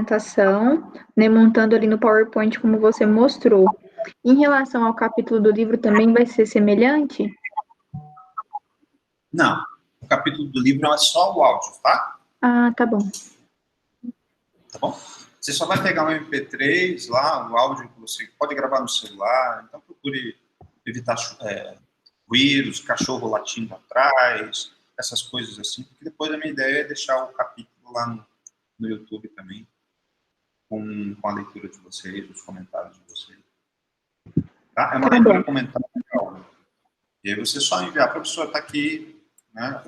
apresentação, né, montando ali no PowerPoint como você mostrou. Em relação ao capítulo do livro, também vai ser semelhante? Não, o capítulo do livro é só o áudio, tá? Ah, tá bom. Tá bom? Você só vai pegar um MP3 lá, o áudio que você pode gravar no celular, então procure evitar ruídos, cachorro latindo atrás, essas coisas assim, porque depois a minha ideia é deixar o capítulo lá no YouTube também, com a leitura de vocês, os comentários de vocês. Tá? É uma leitura comentada. E aí você só enviar, professor, está aqui, né?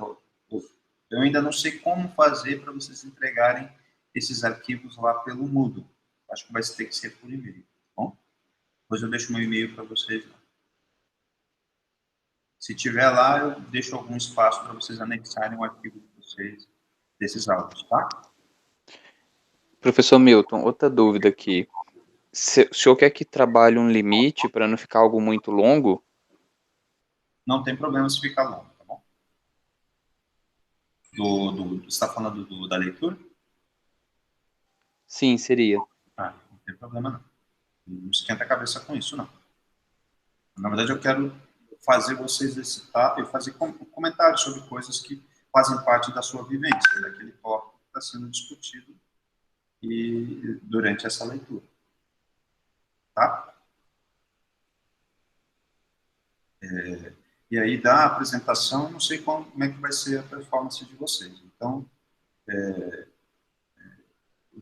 Eu ainda não sei como fazer para vocês entregarem esses arquivos lá pelo Moodle. Acho que vai ter que ser por e-mail, tá bom? Depois eu deixo meu e-mail para vocês lá. Se tiver lá, eu deixo algum espaço para vocês anexarem o arquivo de vocês, desses áudios, tá? Professor Milton, outra dúvida aqui. O senhor quer que trabalhe um limite para não ficar algo muito longo? Não tem problema se ficar longo, tá bom? Você está falando da leitura? Sim, seria. Ah, não tem problema não. Não esquenta a cabeça com isso, não. Na verdade, eu quero fazer vocês excitar e fazer comentários sobre coisas que fazem parte da sua vivência, daquele tópico que está sendo discutido durante essa leitura. Tá? E aí, da apresentação, eu não sei como é que vai ser a performance de vocês. Então, eu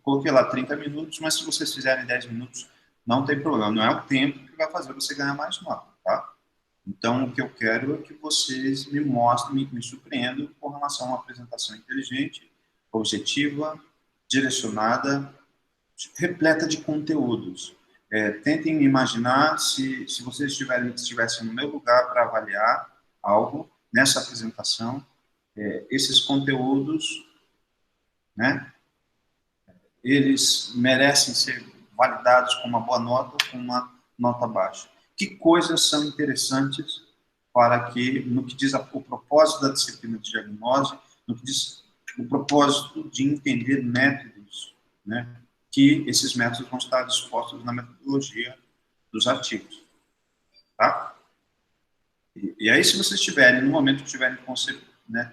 coloquei lá 30 minutos, mas se vocês fizerem 10 minutos, não tem problema. Não é o tempo que vai fazer você ganhar mais nota, tá? Então, o que eu quero é que vocês me mostrem, me surpreendam com relação a uma apresentação inteligente, objetiva, direcionada, repleta de conteúdos. Tentem imaginar se vocês estivessem no meu lugar para avaliar algo nessa apresentação, esses conteúdos, né, eles merecem ser validados com uma boa nota ou com uma nota baixa. Que coisas são interessantes para que, no que diz o propósito da disciplina de diagnose, no que diz o propósito de entender métodos, né, que esses métodos vão estar dispostos na metodologia dos artigos. Tá? E aí, se vocês tiverem, no momento que estiverem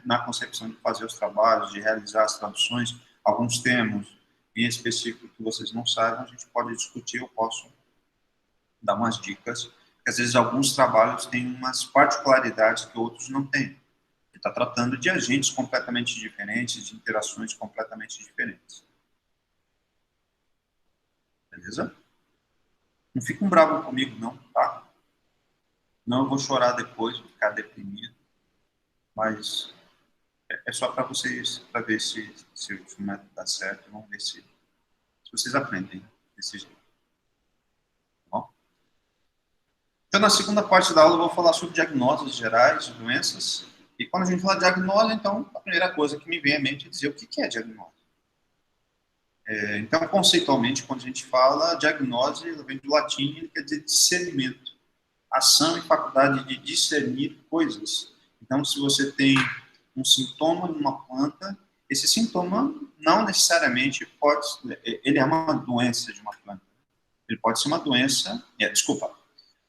na concepção de fazer os trabalhos, de realizar as traduções, alguns termos em específico que vocês não saibam, a gente pode discutir, eu posso dar umas dicas, porque às vezes alguns trabalhos têm umas particularidades que outros não têm. Está tratando de agentes completamente diferentes, de interações completamente diferentes. Beleza? Não fiquem bravos comigo, não, tá? Não, eu vou chorar depois, vou ficar deprimido. Mas é só para vocês, para ver se o método dá certo. Vamos ver se vocês aprendem desse jeito. Tá bom? Então, na segunda parte da aula, eu vou falar sobre diagnósticos gerais de doenças. E quando a gente fala de diagnose, então, a primeira coisa que me vem à mente é dizer o que é diagnose. Então, conceitualmente, quando a gente fala diagnose, ela vem do latim, ele quer dizer discernimento. Ação e faculdade de discernir coisas. Então, se você tem um sintoma numa planta, esse sintoma não necessariamente pode... Ele é uma doença de uma planta. Ele pode ser uma doença...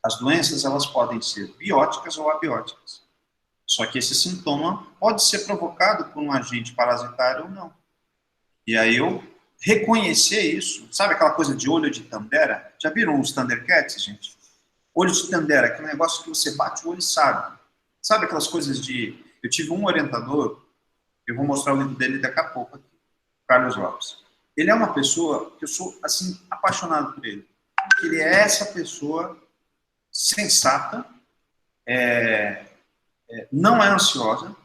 As doenças, elas podem ser bióticas ou abióticas. Só que esse sintoma pode ser provocado por um agente parasitário ou não. E aí eu reconhecer isso, sabe aquela coisa de olho de Tandera? Já viram os Thundercats, gente? Olho de Tandera, aquele negócio que você bate o olho e sabe. Sabe aquelas coisas de... Eu tive um orientador, eu vou mostrar o livro dele daqui a pouco aqui, Carlos Lopes. Ele é uma pessoa que eu sou, assim, apaixonado por ele. Ele é essa pessoa sensata, não é ansiosa,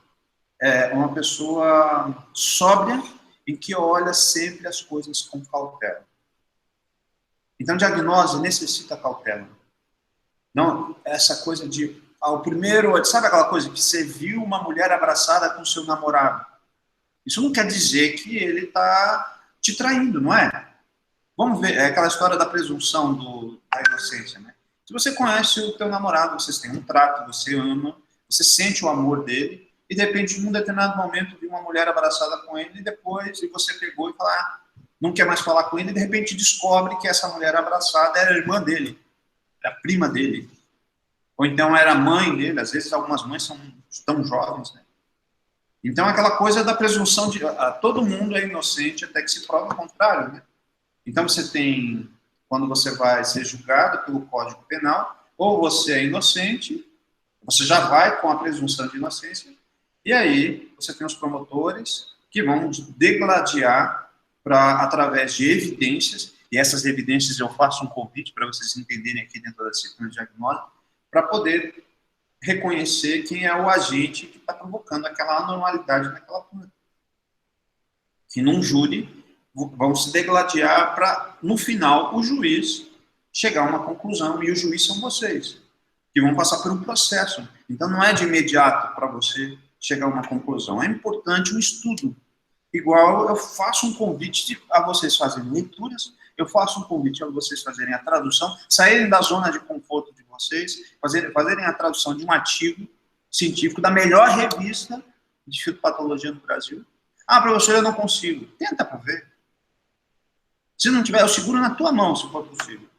é uma pessoa sóbria, em que olha sempre as coisas com cautela. Então, diagnose necessita cautela. Não, essa coisa de... o primeiro, sabe aquela coisa que você viu uma mulher abraçada com seu namorado? Isso não quer dizer que ele está te traindo, não é? Vamos ver, é aquela história da presunção da inocência, né? Se você conhece o teu namorado, vocês têm um trato, você ama, você sente o amor dele, e de repente, num determinado momento, viu uma mulher abraçada com ele, e depois você pegou e falou, não quer mais falar com ele, e de repente descobre que essa mulher abraçada era a irmã dele, era a prima dele. Ou então era a mãe dele, às vezes algumas mães são tão jovens, né? Então aquela coisa da presunção de todo mundo é inocente até que se prove o contrário, né? Então você tem, quando você vai ser julgado pelo Código Penal, ou você é inocente, você já vai com a presunção de inocência, e aí você tem os promotores que vão degladiar através de evidências, e essas evidências eu faço um convite para vocês entenderem aqui dentro da disciplina de diagnóstico, para poder reconhecer quem é o agente que está provocando aquela anormalidade naquela planta. Que num júri vão se degladiar para, no final, o juiz chegar a uma conclusão, e o juiz são vocês, que vão passar por um processo. Então não é de imediato para você chegar a uma conclusão. É importante um estudo. Igual eu faço um convite a vocês fazerem leituras, eu faço um convite a vocês fazerem a tradução, saírem da zona de conforto de vocês, fazerem a tradução de um artigo científico da melhor revista de fitopatologia no Brasil. Ah, professor, eu não consigo. Tenta para ver. Se não tiver, eu seguro na tua mão, se for possível.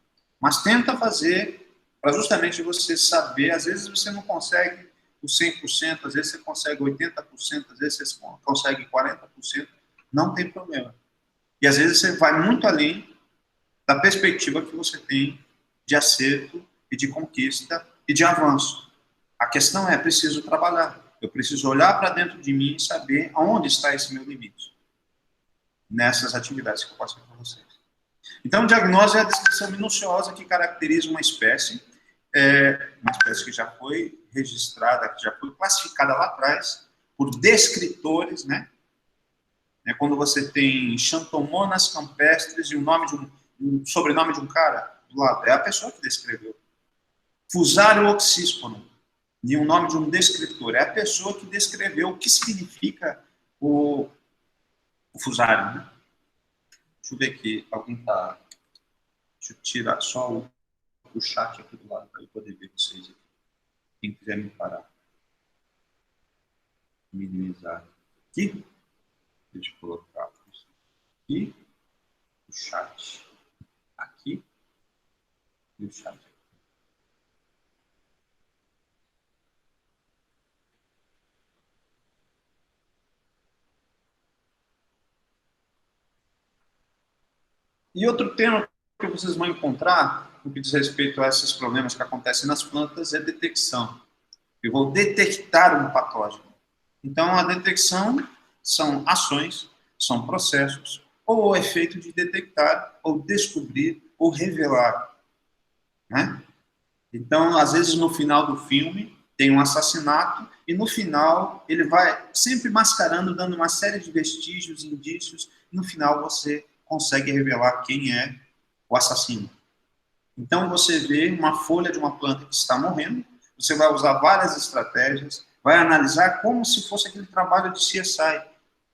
Mas tenta fazer para justamente você saber. Às vezes você não consegue o 100%, às vezes você consegue 80%, às vezes você consegue 40%. Não tem problema. E às vezes você vai muito além da perspectiva que você tem de acerto e de conquista e de avanço. A questão é, preciso trabalhar. Eu preciso olhar para dentro de mim e saber aonde está esse meu limite nessas atividades que eu passo para vocês. Então, o diagnóstico é a descrição minuciosa que caracteriza uma espécie que já foi registrada, que já foi classificada lá atrás por descritores, né? Quando você tem Xanthomonas campestres e um sobrenome de um cara do lado, é a pessoa que descreveu. Fusarium oxysporum, e um nome de um descritor, é a pessoa que descreveu o que significa o Fusarium, né? Deixa eu ver aqui, alguém tá... Deixa eu tirar só o chat aqui do lado para eu poder ver vocês aqui. Quem quiser me parar. Minimizar aqui. Deixa eu colocar aqui. O chat aqui. E o chat aqui. E outro tema que vocês vão encontrar, no que diz respeito a esses problemas que acontecem nas plantas, é detecção. Eu vou detectar um patógeno. Então, a detecção são ações, são processos, ou o efeito de detectar, ou descobrir, ou revelar. Né? Então, às vezes, no final do filme, tem um assassinato, e no final, ele vai sempre mascarando, dando uma série de vestígios, indícios, e no final você consegue revelar quem é o assassino. Então, você vê uma folha de uma planta que está morrendo, você vai usar várias estratégias, vai analisar como se fosse aquele trabalho de CSI,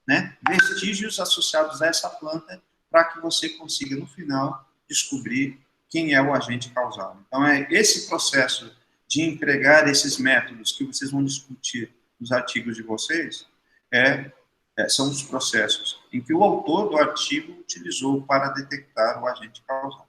né? Vestígios associados a essa planta, para que você consiga, no final, descobrir quem é o agente causal. Então, é esse processo de empregar esses métodos que vocês vão discutir nos artigos de vocês, são os processos em que o autor do artigo utilizou para detectar o agente causal.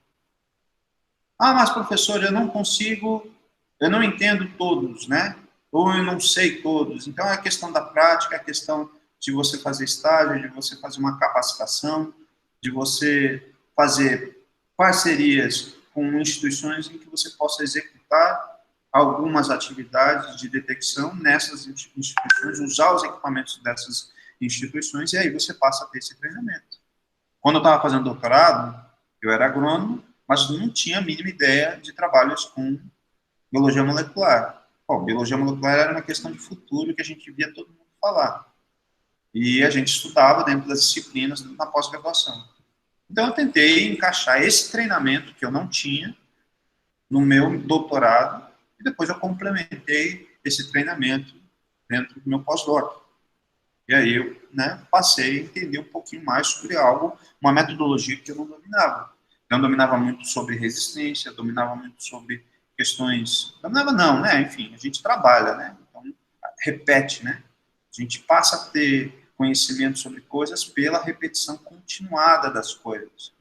Ah, mas professor, eu não consigo, eu não entendo todos, né? Ou eu não sei todos. Então, é a questão da prática, é a questão de você fazer estágio, de você fazer uma capacitação, de você fazer parcerias com instituições em que você possa executar algumas atividades de detecção nessas instituições, usar os equipamentos dessas instituições, e aí você passa a ter esse treinamento. Quando eu estava fazendo doutorado, eu era agrônomo, mas não tinha a mínima ideia de trabalhos com biologia molecular. Bom, biologia molecular era uma questão de futuro que a gente via todo mundo falar. E a gente estudava dentro das disciplinas na pós-graduação. Então, eu tentei encaixar esse treinamento que eu não tinha no meu doutorado, e depois eu complementei esse treinamento dentro do meu pós-doc. E aí eu passei a entender um pouquinho mais sobre algo, uma metodologia que eu não dominava. Eu não dominava muito sobre resistência, dominava muito sobre questões... Dominava não, né? Enfim, a gente trabalha, né? Então, repete, né? A gente passa a ter conhecimento sobre coisas pela repetição continuada das coisas.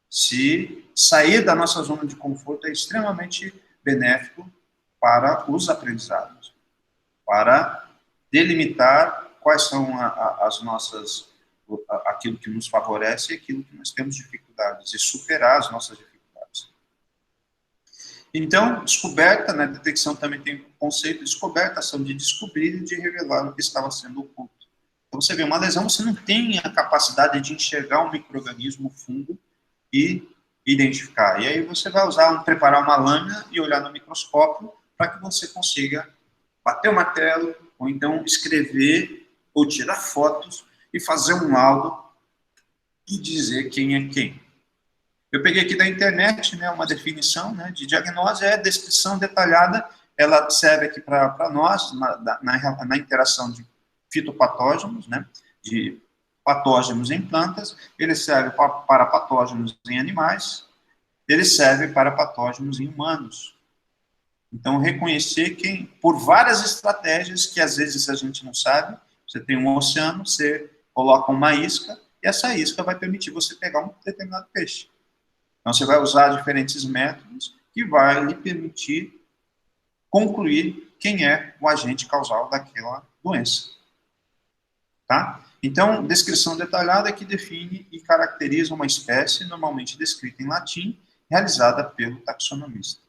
Se sair da nossa zona de conforto é extremamente benéfico para os aprendizados, para delimitar quais são as nossas, aquilo que nos favorece e aquilo que nós temos dificuldades, e superar as nossas dificuldades. Então, descoberta, né, detecção também tem o conceito de descoberta, ação de descobrir e de revelar o que estava sendo oculto. Então, você vê, uma lesão, você não tem a capacidade de enxergar um micro-organismo, fungo, e identificar. E aí você vai preparar uma lâmina e olhar no microscópio para que você consiga bater o martelo, ou então escrever, ou tirar fotos, e fazer um laudo e dizer quem é quem. Eu peguei aqui da internet, né, uma definição, né, de diagnose, é descrição detalhada, ela serve aqui para nós, na interação de fitopatógenos, né, de patógenos em plantas, ele serve para patógenos em animais, ele serve para patógenos em humanos. Então, reconhecer quem, por várias estratégias que às vezes a gente não sabe, você tem um oceano, você coloca uma isca, e essa isca vai permitir você pegar um determinado peixe. Então, você vai usar diferentes métodos que vai lhe permitir concluir quem é o agente causal daquela doença. Tá? Então, descrição detalhada que define e caracteriza uma espécie, normalmente descrita em latim, realizada pelo taxonomista.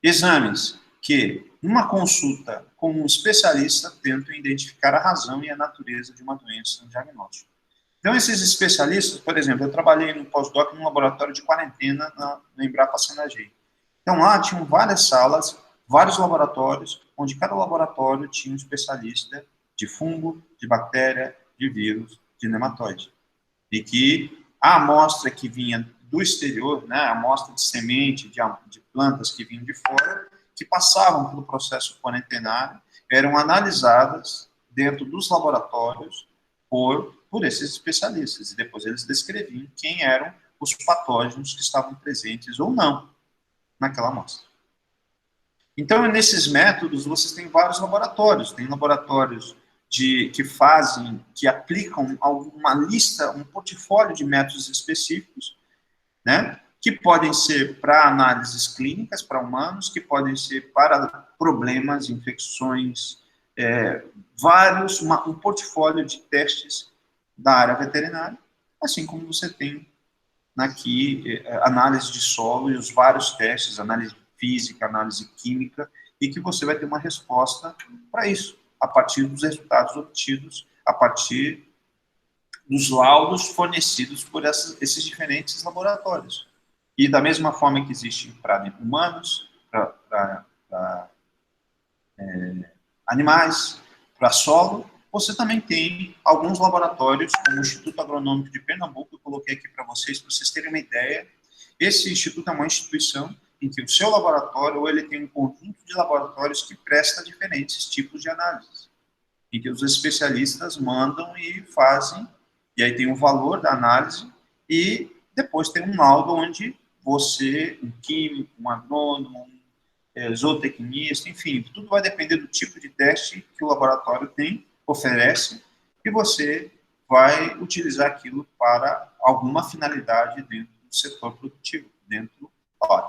Exames que, numa consulta com um especialista, tentam identificar a razão e a natureza de uma doença no diagnóstico. Então, esses especialistas, por exemplo, eu trabalhei no pós-doc num laboratório de quarentena na Embrapa Senagem. Então, lá tinham várias salas, vários laboratórios, onde cada laboratório tinha um especialista de fungo, de bactéria, de vírus, de nematóide. E que a amostra que vinha do exterior, né, a amostra de semente, de plantas que vinham de fora, que passavam pelo processo quarentenário, eram analisadas dentro dos laboratórios por esses especialistas. E depois eles descreviam quem eram os patógenos que estavam presentes ou não naquela amostra. Então, nesses métodos, vocês têm vários laboratórios. Tem laboratórios que aplicam uma lista, um portfólio de métodos específicos, né, que podem ser para análises clínicas para humanos, que podem ser para problemas, infecções, um portfólio de testes da área veterinária, assim como você tem aqui análise de solo e os vários testes, análise física, análise química, e que você vai ter uma resposta para isso, a partir dos resultados obtidos, a partir dos laudos fornecidos por esses diferentes laboratórios. E da mesma forma que existe para humanos, para animais, para solo, você também tem alguns laboratórios, como o Instituto Agronômico de Pernambuco, eu coloquei aqui para vocês terem uma ideia. Esse instituto é uma instituição em que o seu laboratório, ou ele tem um conjunto de laboratórios que presta diferentes tipos de análises, em que os especialistas mandam e fazem, e aí tem o valor da análise, e depois tem um laudo onde você, um químico, um agrônomo, zootecnista, enfim, tudo vai depender do tipo de teste que o laboratório tem, oferece, e você vai utilizar aquilo para alguma finalidade dentro do setor produtivo,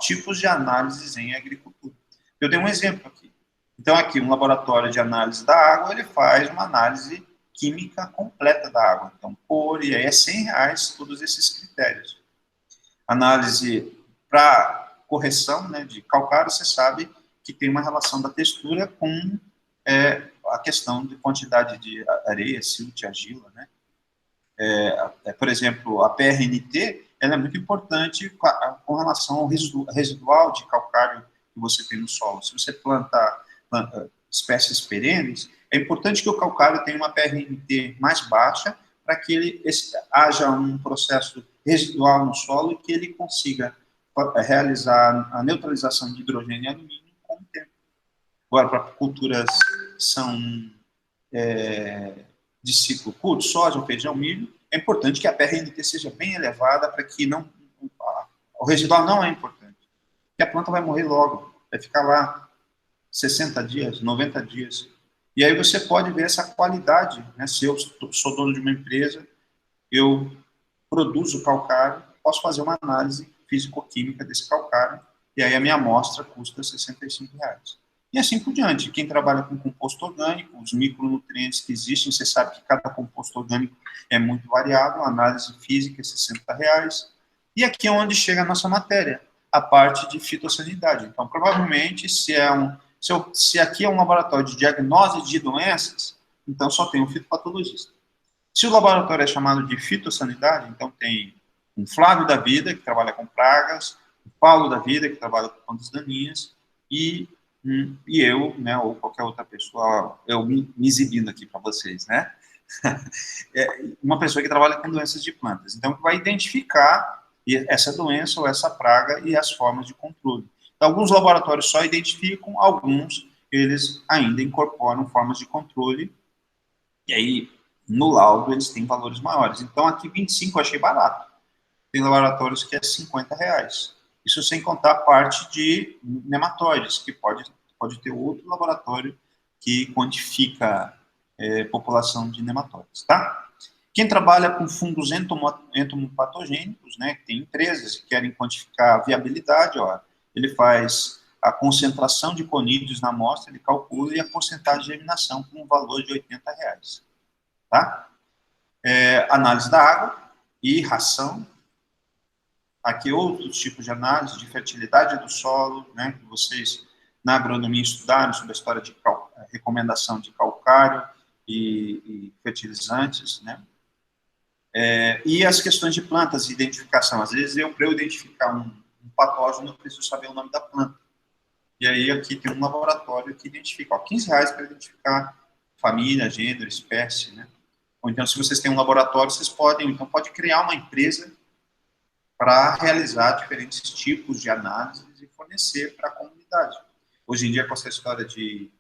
tipos de análises em agricultura. Eu dei um exemplo aqui. Então, aqui, um laboratório de análise da água, ele faz uma análise química completa da água. Então, cor, e aí é R$100 todos esses critérios. Análise para correção, né, de calcário, você sabe que tem uma relação da textura com a questão de quantidade de areia, silt, argila, né? Por exemplo, a PRNT, ela é muito importante com relação ao residual de calcário que você tem no solo. Se você planta espécies perenes, é importante que o calcário tenha uma PRNT mais baixa para que haja um processo residual no solo e que ele consiga realizar a neutralização de hidrogênio e alumínio com o tempo. Agora, para culturas que são de ciclo curto, soja, feijão, milho, é importante que a PRNT seja bem elevada para que o residual não é importante. Porque a planta vai morrer logo, vai ficar lá 60 dias, 90 dias. E aí você pode ver essa qualidade, né? Se eu sou dono de uma empresa, eu produzo calcário, posso fazer uma análise físico-química desse calcário, e aí a minha amostra custa R$ 65. E assim por diante. Quem trabalha com composto orgânico, os micronutrientes que existem, você sabe que cada composto orgânico é muito variável, a análise física é R$ 60. E aqui é onde chega a nossa matéria, a parte de fitossanidade. Então, provavelmente, se aqui é um laboratório de diagnose de doenças, então só tem um fitopatologista. Se o laboratório é chamado de fitossanidade, então tem um Flávio da Vida, que trabalha com pragas, o Paulo da Vida, que trabalha com plantas daninhas, e eu, né, ou qualquer outra pessoa, eu me exibindo aqui para vocês, né? Uma pessoa que trabalha com doenças de plantas. Então, que vai identificar essa doença ou essa praga e as formas de controle. Então, alguns laboratórios só identificam, alguns eles ainda incorporam formas de controle, e aí, no laudo, eles têm valores maiores. Então, aqui 25 eu achei barato. Tem laboratórios que é R$ 50. Isso sem contar a parte de nematóides, que pode ter outro laboratório que quantifica população de nematóides, tá? Quem trabalha com fungos entomopatogênicos, né, tem empresas que querem quantificar a viabilidade, ó, ele faz a concentração de conídeos na amostra, ele calcula e a porcentagem de germinação com um valor de R$ 80, tá? Análise da água e ração. Aqui outros tipos de análise de fertilidade do solo, né, que vocês na agronomia estudaram sobre a história de recomendação de calcário e fertilizantes, né? E as questões de plantas e identificação. Às vezes, para eu identificar um patógeno, eu preciso saber o nome da planta. E aí aqui tem um laboratório que identifica, ó, R$ 15 para identificar família, gênero, espécie, né? Ou então, se vocês têm um laboratório, vocês podem, então, pode criar uma empresa para realizar diferentes tipos de análises e fornecer para a comunidade. Hoje em dia, com essa história de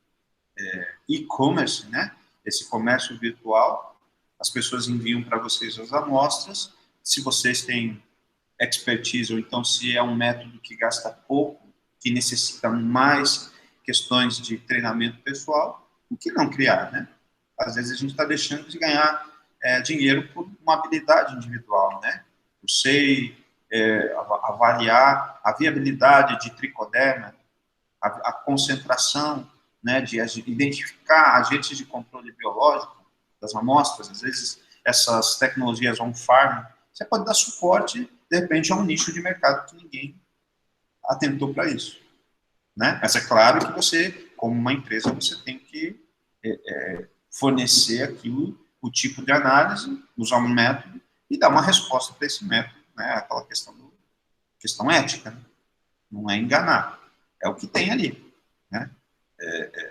e-commerce, né? Esse comércio virtual, as pessoas enviam para vocês as amostras. Se vocês têm expertise, ou então se é um método que gasta pouco, que necessita mais questões de treinamento pessoal, o que não criar, né? Às vezes a gente está deixando de ganhar dinheiro por uma habilidade individual, né? Eu sei avaliar a viabilidade de tricoderma, a concentração, né, de identificar agentes de controle biológico das amostras. Às vezes essas tecnologias on-farm, você pode dar suporte, de repente, a um nicho de mercado que ninguém atentou para isso, né? Mas é claro que você, como uma empresa, você tem que fornecer aquilo, o tipo de análise, usar um método e dar uma resposta para esse método, né? Aquela questão ética, né? Não é enganar, é o que tem ali, né?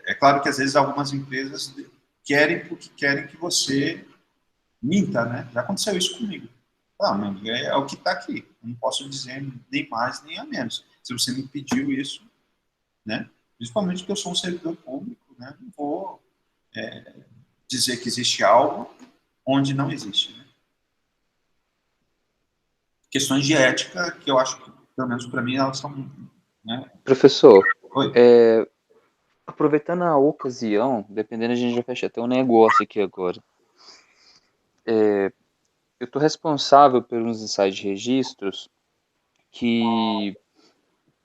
É claro que às vezes algumas empresas querem porque querem que você minta, né? Já aconteceu isso comigo. Não, é o que está aqui. Eu não posso dizer nem mais nem a menos. Se você me pediu isso, né? Principalmente porque eu sou um servidor público, né? Não vou dizer que existe algo onde não existe, né? Questões de ética que eu acho que, pelo menos para mim, elas são, né? Professor, Oi. aproveitando a ocasião, dependendo, a gente já fecha até um negócio aqui agora. Eu estou responsável por uns ensaios de registros que,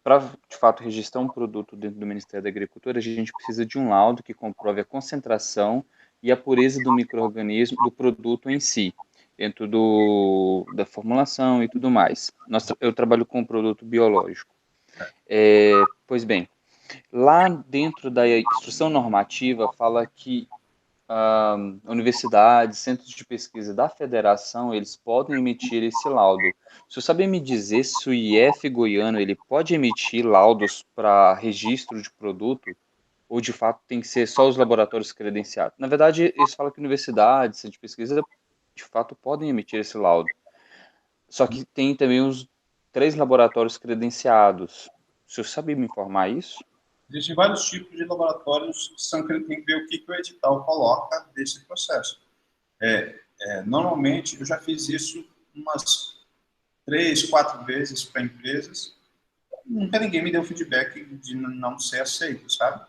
para de fato registrar um produto dentro do Ministério da Agricultura, a gente precisa de um laudo que comprove a concentração e a pureza do micro-organismo do produto em si, dentro da formulação e tudo mais. Eu trabalho com um produto biológico. Pois bem, lá dentro da instrução normativa fala que universidades, centros de pesquisa da federação, eles podem emitir esse laudo. Se eu saber me dizer se o IF goiano ele pode emitir laudos para registro de produto, ou de fato tem que ser só os laboratórios credenciados? Na verdade, eles falam que universidades, centros de pesquisa, de fato podem emitir esse laudo. Só que tem também os 3 laboratórios credenciados. O senhor sabe me informar isso? Existem vários tipos de laboratórios que tem que ver o que o edital coloca desse processo. Normalmente, eu já fiz isso umas 3, 4 vezes para empresas. Nunca ninguém me deu feedback de não ser aceito, sabe?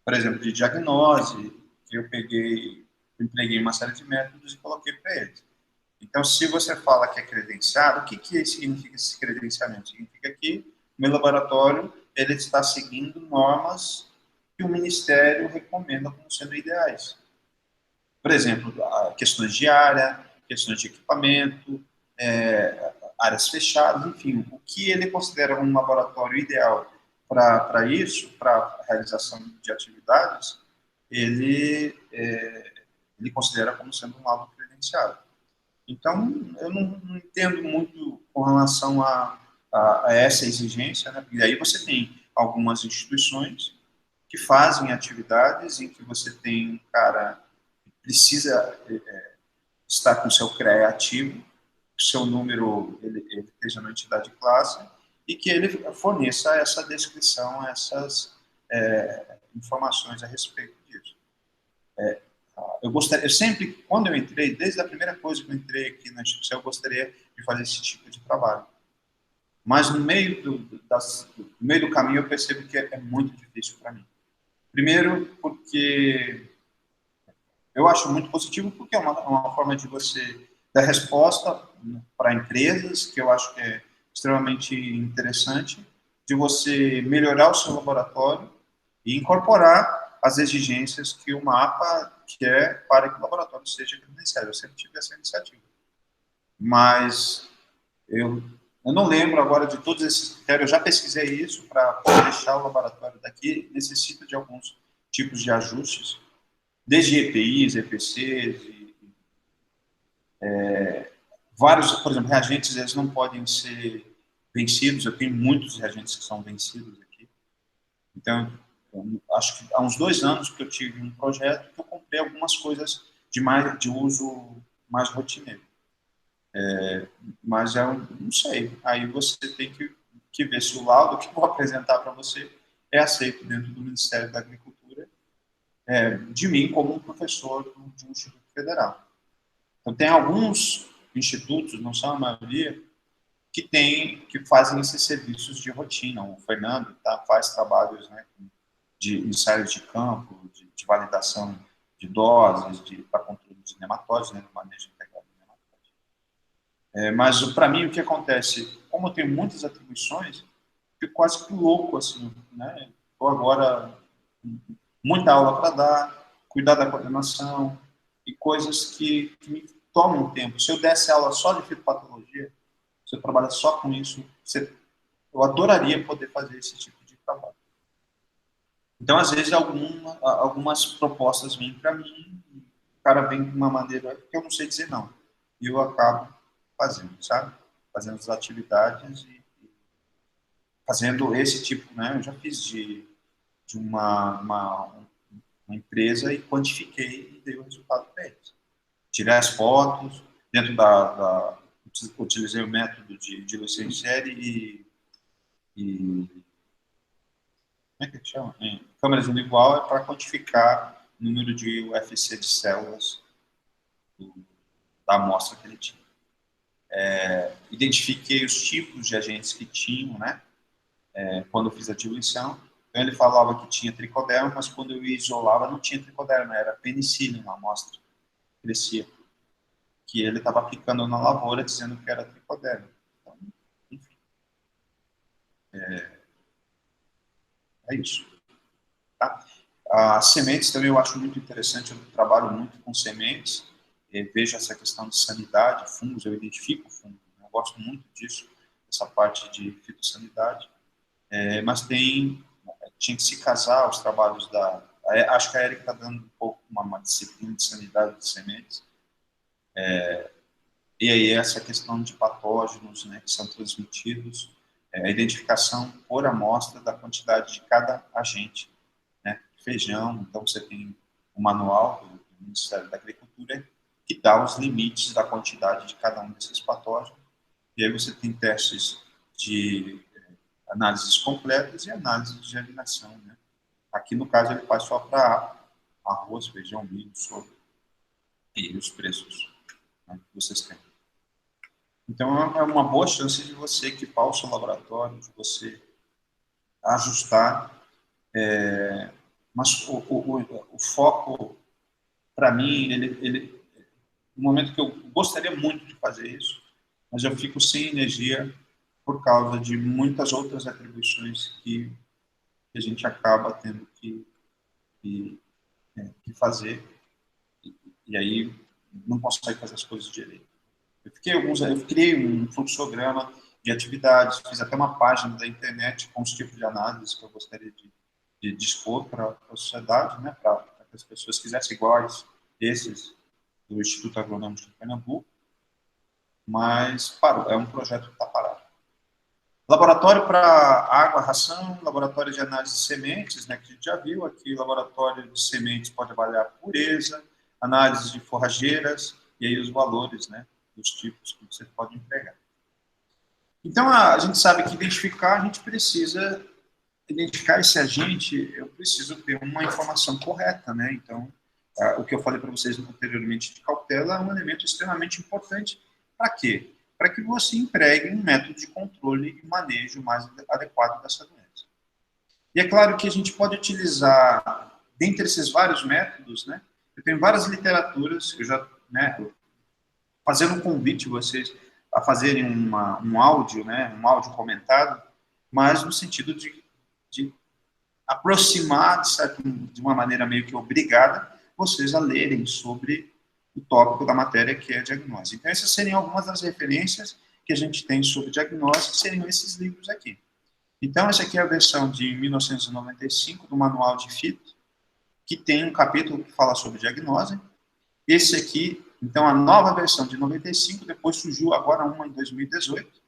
Por exemplo, de diagnose, eu empreguei uma série de métodos e coloquei para eles. Então, se você fala que é credenciado, o que significa esse credenciamento? Significa que o meu laboratório ele está seguindo normas que o Ministério recomenda como sendo ideais. Por exemplo, questões de área, questões de equipamento, áreas fechadas, enfim, o que ele considera um laboratório ideal para isso, para a realização de atividades, ele considera como sendo um laudo credenciado. Então, eu não entendo muito com relação a essa exigência, né? Porque aí você tem algumas instituições que fazem atividades em que você tem um cara que precisa estar com o seu CREA ativo, o seu número ele esteja na entidade de classe, e que ele forneça essa descrição, essas informações a respeito disso. Eu sempre, quando eu entrei, desde a primeira coisa que eu entrei aqui na instituição, eu gostaria de fazer esse tipo de trabalho. Mas no meio do caminho eu percebo que é muito difícil para mim. Primeiro, porque eu acho muito positivo, porque é uma forma de você dar resposta para empresas, que eu acho que é extremamente interessante, de você melhorar o seu laboratório e incorporar as exigências que o MAPA quer para que o laboratório seja credenciado. Eu sempre tive essa iniciativa. Mas eu não lembro agora de todos esses critérios. Eu já pesquisei isso para deixar o laboratório daqui. Necessita de alguns tipos de ajustes, desde EPIs, EPCs, vários, por exemplo, reagentes, eles não podem ser vencidos. Eu tenho muitos reagentes que são vencidos aqui. Então, acho que há uns 2 anos que eu tive um projeto que eu comprei algumas coisas de uso mais rotineiro. Mas eu não sei. Aí você tem que ver se o laudo que eu vou apresentar para você é aceito dentro do Ministério da Agricultura, de mim como um professor de um instituto federal. Então, tem alguns institutos, não são a maioria, que fazem esses serviços de rotina. O Fernando faz trabalhos, né, de ensaios de campo, de validação de doses, para controle de nematóides, né, no manejo integrado de nematóides. Mas, para mim, o que acontece? Como eu tenho muitas atribuições, fico quase que louco, assim, né? Estou agora muita aula para dar, cuidar da coordenação e coisas que me tomam tempo. Se eu desse aula só de fitopatologia, se eu trabalhar só com isso, eu adoraria poder fazer esse tipo de trabalho. Então, às vezes, algumas propostas vêm para mim, o cara vem de uma maneira que eu não sei dizer não. E eu acabo fazendo, sabe? Fazendo as atividades e fazendo esse tipo, né? Eu já fiz de uma empresa e quantifiquei e dei o resultado para eles. Tirei as fotos, dentro utilizei o método de diluição em série e como é que chama? Câmeras individual para quantificar o número de UFC de células da amostra que ele tinha. Identifiquei os tipos de agentes que tinham, né? Quando eu fiz a diluição. Então, ele falava que tinha tricoderma, mas quando eu isolava não tinha tricoderma, era penicilina na amostra. Crescia. Que ele estava aplicando na lavoura, dizendo que era tricoderma. Então, enfim. É isso. Tá? As sementes também eu acho muito interessante, eu trabalho muito com sementes, vejo essa questão de sanidade, fungos, eu identifico fungos, eu gosto muito disso, essa parte de fitossanidade, mas tinha que se casar os trabalhos acho que a Erika está dando um pouco uma disciplina de sanidade de sementes, e aí essa questão de patógenos, né, que são transmitidos, a identificação por amostra da quantidade de cada agente, né, feijão. Então você tem o manual do Ministério da Agricultura que dá os limites da quantidade de cada um desses patógenos, e aí você tem testes de análises completas e análises de germinação, né? Aqui no caso ele faz só para arroz, feijão, milho, soja e os preços, né, que vocês têm. Então é uma boa chance de você equipar o seu laboratório, de você ajustar, mas o foco para mim, no momento que eu gostaria muito de fazer isso, mas eu fico sem energia por causa de muitas outras atribuições que a gente acaba tendo que fazer, e aí não consegue fazer as coisas direito. Eu criei um fluxograma de atividades, fiz até uma página da internet com os tipos de análise que eu gostaria de dispor para a sociedade, né, para que as pessoas quisessem iguais esses do Instituto Agronômico de Pernambuco, mas parou, é um projeto que está parado. Laboratório para água, ração, laboratório de análise de sementes, né, que a gente já viu aqui, laboratório de sementes pode avaliar pureza, análise de forrageiras, e aí os valores, né, dos tipos que você pode entregar. Então, a gente sabe que a gente precisa identificar esse agente, eu preciso ter uma informação correta, né? Então, o que eu falei para vocês anteriormente de cautela é um elemento extremamente importante. Para quê? Para que você empregue um método de controle e manejo mais adequado dessa doença. E é claro que a gente pode utilizar, dentre esses vários métodos, né? Eu tenho várias literaturas, eu já, né, fazendo um convite a vocês a fazerem um áudio, né, um áudio comentado, mas no sentido de aproximar, de uma maneira meio que obrigada, vocês a lerem sobre o tópico da matéria que é a diagnose. Então, essas seriam algumas das referências que a gente tem sobre diagnose, que seriam esses livros aqui. Então, essa aqui é a versão de 1995 do Manual de Fito, que tem um capítulo que fala sobre diagnose. Esse aqui, então, a nova versão de 95, depois surgiu agora uma em 2018,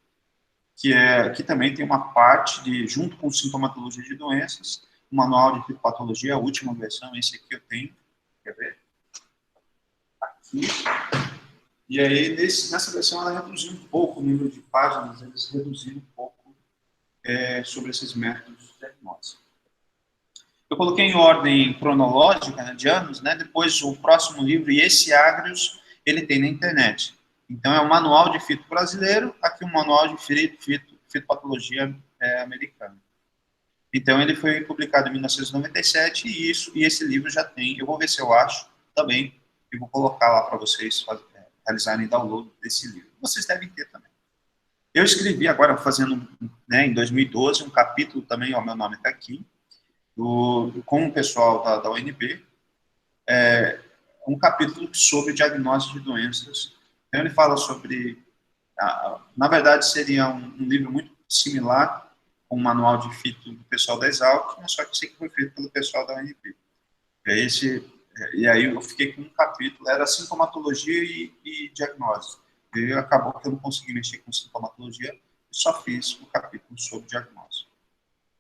que também tem uma parte junto com sintomatologia de doenças, o Manual de Fitopatologia, a última versão, esse aqui eu tenho, quer ver? Aqui. E aí, nessa versão, ela reduziu um pouco o número de páginas, eles reduziram um pouco sobre esses métodos de diagnose. Eu coloquei em ordem cronológica, né, de anos, né, depois o próximo livro, e esse Agrios, ele tem na internet. Então, é o Manual de Fito brasileiro, aqui o Manual de Fitopatologia americano. Então, ele foi publicado em 1997, e esse livro já tem, eu vou ver se eu acho também, e vou colocar lá para vocês realizarem download desse livro. Vocês devem ter também. Eu escrevi agora, fazendo, né, em 2012, um capítulo também, ó, meu nome está aqui, com o pessoal da UNB, um capítulo sobre diagnóstico de doenças. Então, ele fala sobre, na verdade, seria um livro muito similar com o manual de fito do pessoal da Exalc, mas só que esse aqui foi feito pelo pessoal da UNB. E aí eu fiquei com um capítulo, era sintomatologia e diagnose. E acabou que eu não consegui mexer com sintomatologia, e só fiz o capítulo sobre diagnose,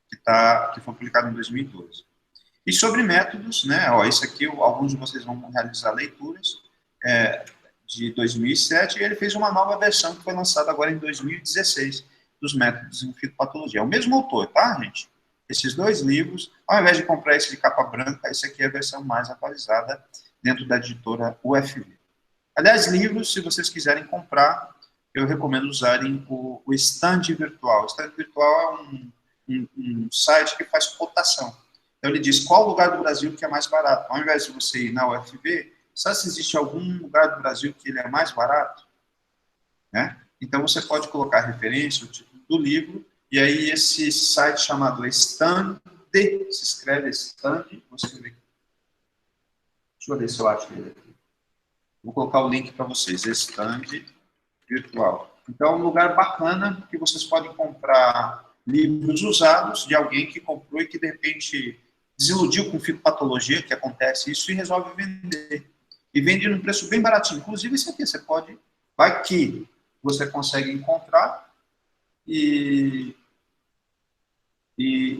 que foi publicado em 2012. E sobre métodos, né, ó, esse aqui, alguns de vocês vão realizar leituras, de 2007, e ele fez uma nova versão que foi lançada agora em 2016, dos métodos em fitopatologia. É o mesmo autor, tá, gente? Esses dois livros, ao invés de comprar esse de capa branca, esse aqui é a versão mais atualizada dentro da editora UFV. Aliás, livros, se vocês quiserem comprar, eu recomendo usarem o stand virtual. O stand virtual é um site que faz cotação. Então, ele diz qual lugar do Brasil que é mais barato. Ao invés de você ir na UFV, sabe se existe algum lugar do Brasil que ele é mais barato? Né? Então, você pode colocar a referência, o título do livro, e aí esse site chamado Stand, se escreve Stand, vou escrever aqui. Deixa eu ver se eu acho ele aqui. Vou colocar o link para vocês, Stand virtual. Então, é um lugar bacana que vocês podem comprar livros usados de alguém que comprou e que, de repente, desiludiu com fitopatologia, que acontece isso, e resolve vender. E vende num preço bem baratinho. Inclusive, isso aqui você pode... Vai que você consegue encontrar e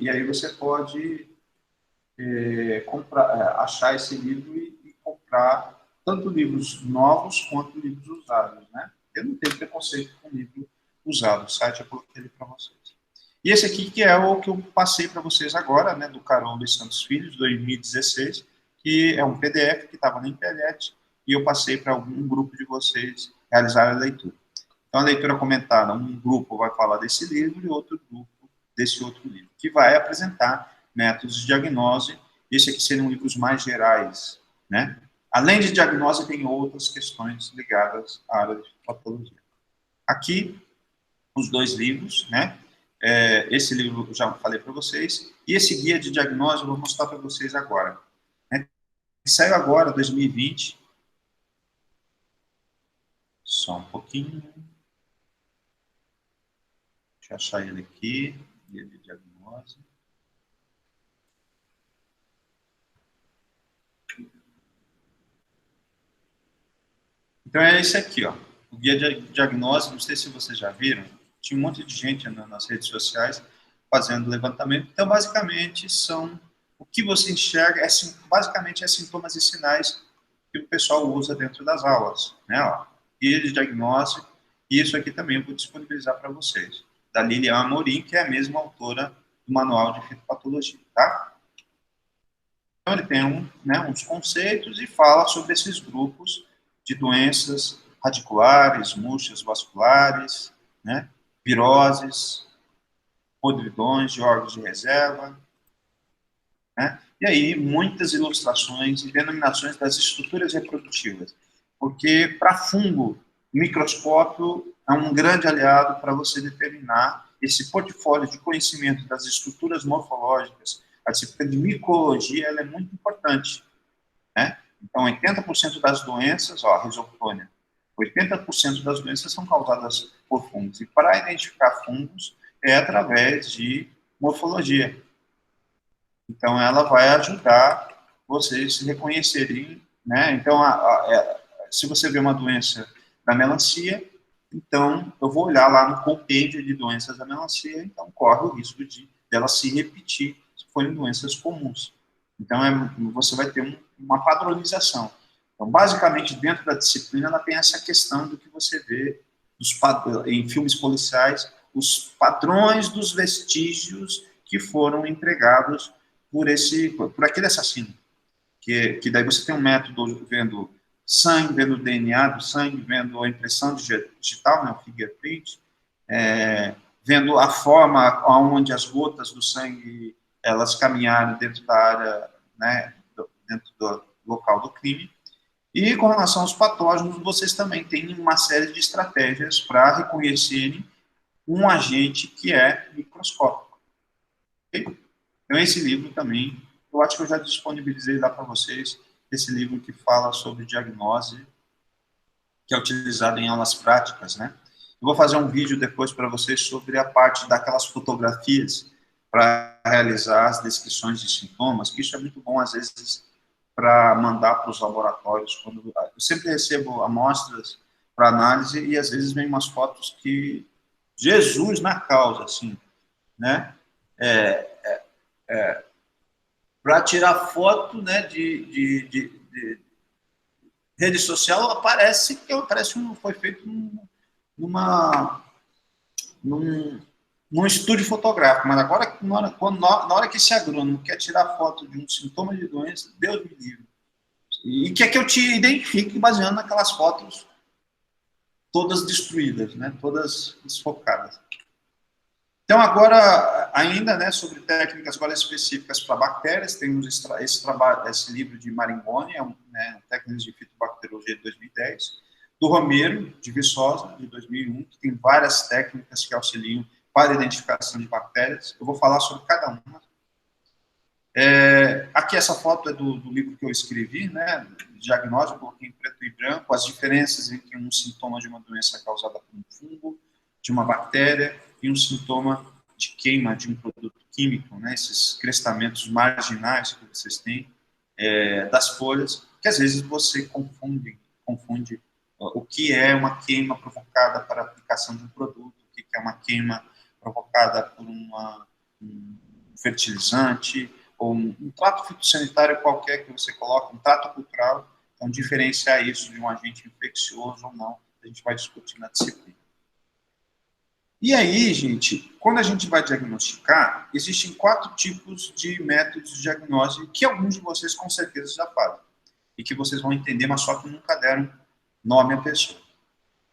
aí você pode achar esse livro e comprar tanto livros novos quanto livros usados, né? Eu não tenho preconceito com livro usado, o site eu coloquei ele para vocês. E esse aqui que é o que eu passei para vocês agora, né, do Carol dos Santos Filhos, 2016, que é um PDF que estava na internet e eu passei para algum grupo de vocês realizar a leitura. Então, a leitura comentada, um grupo vai falar desse livro e outro grupo desse outro livro, que vai apresentar métodos de diagnose. Esse aqui seriam livros mais gerais, né? Além de diagnose, tem outras questões ligadas à área de patologia. Aqui, os 2 livros, né? Esse livro eu já falei para vocês, e esse guia de diagnose eu vou mostrar para vocês agora. Né? Saiu agora, 2020. Só um pouquinho. Deixa eu achar ele aqui. Guia de diagnose. Então é esse aqui, ó. O guia de diagnose, não sei se vocês já viram, tinha um monte de gente nas redes sociais fazendo levantamento. Então, basicamente, o que você enxerga, basicamente, é sintomas e sinais que o pessoal usa dentro das aulas. Né? Ó, guia de diagnose, e isso aqui também eu vou disponibilizar para vocês. Da Lilian Amorim, que é a mesma autora do Manual de Fitopatologia. Tá? Então, ele tem uns conceitos e fala sobre esses grupos de doenças radiculares, murchas vasculares, né, viroses, podridões de órgãos de reserva, né, e aí muitas ilustrações e denominações das estruturas reprodutivas, porque para fungo, o microscópio é um grande aliado para você determinar esse portfólio de conhecimento das estruturas morfológicas. A disciplina de micologia ela é muito importante, né? Então, 80% das doenças, risoctônia, 80% das doenças são causadas por fungos. E para identificar fungos é através de morfologia. Então, ela vai ajudar vocês a reconhecerem, né? Então, se você vê uma doença da melancia, então, eu vou olhar lá no compêndio de doenças da melancia, então corre o risco dela se repetir se forem doenças comuns. Então, você vai ter uma padronização. Então, basicamente, dentro da disciplina, ela tem essa questão do que você vê em filmes policiais, os padrões dos vestígios que foram entregados por aquele assassino. Que daí você tem um método vendo sangue, vendo o DNA do sangue, vendo a impressão digital, né, o fingerprint, vendo a forma onde as gotas do sangue elas caminharam dentro da área, né, dentro do local do crime. E com relação aos patógenos, vocês também têm uma série de estratégias para reconhecerem um agente que é microscópico. Okay? Então, esse livro também, eu acho que eu já disponibilizei lá para vocês, esse livro que fala sobre diagnose, que é utilizado em aulas práticas, né? Eu vou fazer um vídeo depois para vocês sobre a parte daquelas fotografias para realizar as descrições de sintomas, que isso é muito bom, às vezes, para mandar para os laboratórios. Eu sempre recebo amostras para análise e, às vezes, vem umas fotos que... Jesus na causa, assim, né? Para tirar foto, né, de rede social, parece que foi feito num estúdio fotográfico, mas agora, na hora que esse agrônomo quer tirar foto de um sintoma de doença, Deus me livre. E quer que eu te identifique baseando naquelas fotos todas destruídas, né, todas desfocadas. Então, agora, ainda, né, sobre técnicas agora específicas para bactérias, temos esse livro de Maringoni, né, Técnicas de Fitobacteriologia de 2010, do Romero, de Viçosa, de 2001, que tem várias técnicas que auxiliam para a identificação de bactérias. Eu vou falar sobre cada uma. Aqui essa foto é do livro que eu escrevi, né, de diagnóstico, coloquei em preto e branco, as diferenças entre um sintoma de uma doença causada por um fungo, de uma bactéria, e um sintoma de queima de um produto químico, né, esses crestamentos marginais que vocês têm das folhas, que às vezes você confunde o que é uma queima provocada para a aplicação de um produto, o que é uma queima provocada por um fertilizante, ou um trato fitossanitário qualquer que você coloca, um trato cultural. Então, diferenciar isso de um agente infeccioso ou não, a gente vai discutir na disciplina. E aí, gente, quando a gente vai diagnosticar, existem 4 tipos de métodos de diagnose que alguns de vocês com certeza já fazem e que vocês vão entender, mas só que nunca deram nome à pessoa.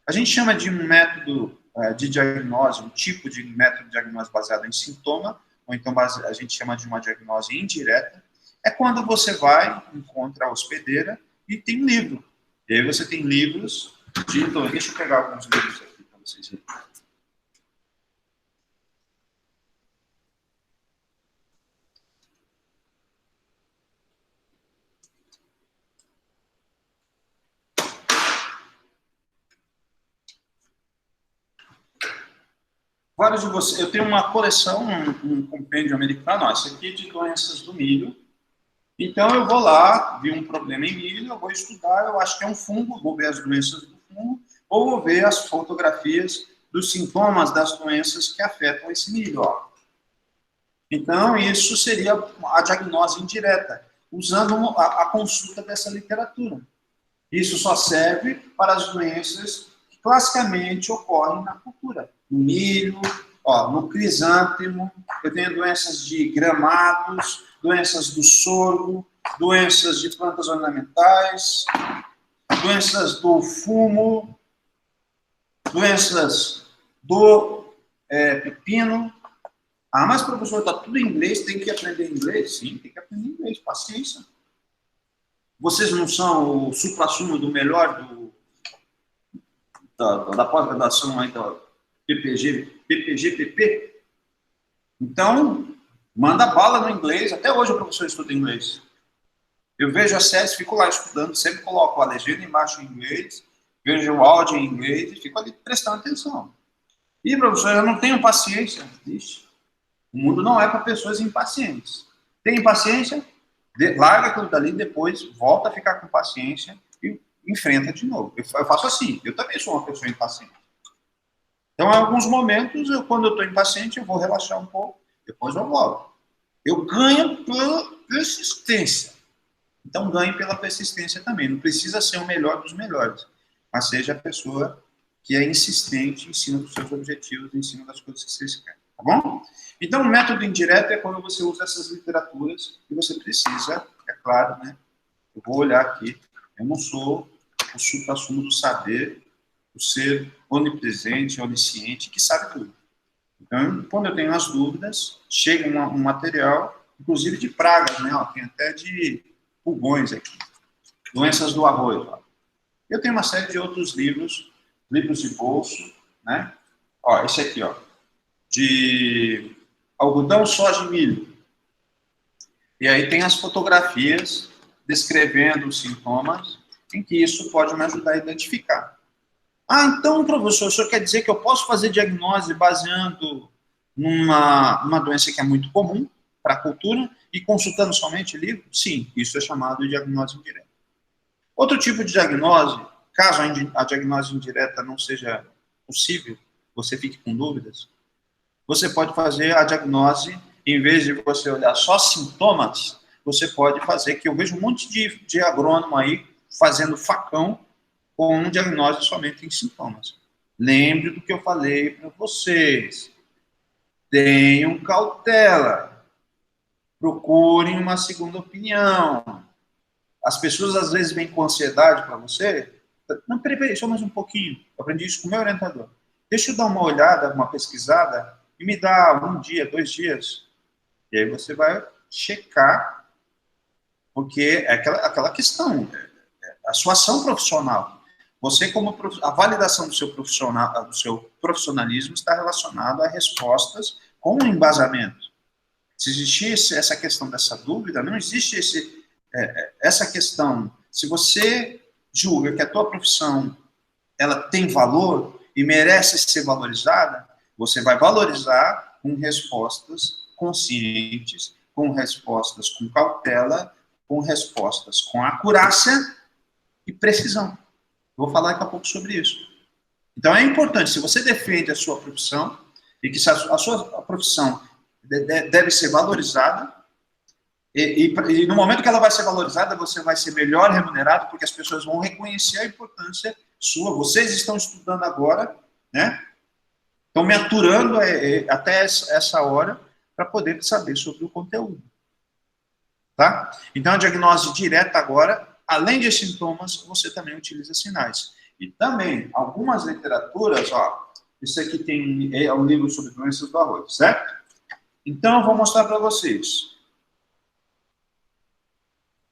A gente chama de um método de diagnose, um tipo de método de diagnose baseado em sintoma, ou então a gente chama de uma diagnose indireta. É quando você vai, encontra a hospedeira e tem livro. E aí você tem livros de... Então, deixa eu pegar alguns livros aqui para vocês verem. Vários de vocês... Eu tenho uma coleção, um compêndio americano, ó, esse aqui é de doenças do milho. Então, eu vou lá, vi um problema em milho, eu vou estudar, eu acho que é um fungo, vou ver as doenças do fungo, ou vou ver as fotografias dos sintomas das doenças que afetam esse milho. Ó. Então, isso seria a diagnose indireta, usando a consulta dessa literatura. Isso só serve para as doenças que classicamente ocorrem na cultura. No milho, ó, no crisântemo, eu tenho doenças de gramados, doenças do sorgo, doenças de plantas ornamentais, doenças do fumo, doenças do pepino. Ah, mas professor, está tudo em inglês, tem que aprender inglês? Sim, tem que aprender inglês, paciência. Vocês não são o supra-sumo do melhor da pós-graduação aí da PPG-PP? Então, manda bala no inglês. Até hoje o professor estuda inglês. Eu vejo as séries, fico lá estudando, sempre coloco a legenda embaixo em inglês, vejo o áudio em inglês e fico ali prestando atenção. E, professor, eu não tenho paciência. Ixi, o mundo não é para pessoas impacientes. Tem paciência? Larga aquilo dali, depois volta a ficar com paciência e enfrenta de novo. Eu faço assim, eu também sou uma pessoa impaciente. Então, em alguns momentos, quando eu estou impaciente, eu vou relaxar um pouco, depois eu volto. Eu ganho pela persistência. Então, ganhe pela persistência também. Não precisa ser o melhor dos melhores, mas seja a pessoa que é insistente em cima dos seus objetivos, em cima das coisas que vocês querem. Tá bom? Então, o método indireto é quando você usa essas literaturas e você precisa, é claro, né? Eu vou olhar aqui. Eu não sou o supra-sumo do saber, o ser onipresente, onisciente, que sabe tudo. Então, quando eu tenho as dúvidas, chega um material, inclusive de pragas, né? Ó, tem até de pulgões aqui. Doenças do arroz. Ó. Eu tenho uma série de outros livros de bolso, né? Ó, esse aqui, ó, de algodão, soja e milho. E aí tem as fotografias descrevendo os sintomas em que isso pode me ajudar a identificar. Ah, então, professor, o senhor quer dizer que eu posso fazer diagnose baseando numa doença que é muito comum para a cultura e consultando somente livro? Sim, isso é chamado de diagnose indireta. Outro tipo de diagnose, caso a diagnose indireta não seja possível, você fique com dúvidas, você pode fazer a diagnose, em vez de você olhar só sintomas, você pode fazer, que eu vejo um monte de agrônomo aí fazendo facão com um diagnóstico somente em sintomas. Lembre do que eu falei para vocês. Tenham cautela. Procurem uma segunda opinião. As pessoas às vezes vêm com ansiedade para você. Não, peraí, só mais um pouquinho. Eu aprendi isso com o meu orientador. Deixa eu dar uma olhada, uma pesquisada, e me dá 1 dia, 2 dias. E aí você vai checar, porque é aquela questão, a sua ação profissional. Você, a validação do seu profissionalismo está relacionada a respostas com um embasamento. Se existisse essa questão dessa dúvida, não existe essa questão. Se você julga que a tua profissão ela tem valor e merece ser valorizada, você vai valorizar com respostas conscientes, com respostas com cautela, com respostas com acurácia e precisão. Vou falar daqui a pouco sobre isso. Então, é importante, se você defende a sua profissão, e que a sua profissão deve ser valorizada, e no momento que ela vai ser valorizada, você vai ser melhor remunerado, porque as pessoas vão reconhecer a importância sua. Vocês estão estudando agora, né? Estão me aturando até essa hora para poder saber sobre o conteúdo. Tá? Então, a diagnose direta agora, além de sintomas, você também utiliza sinais. E também, algumas literaturas, ó, isso aqui é um livro sobre doenças do arroz, certo? Então, eu vou mostrar para vocês.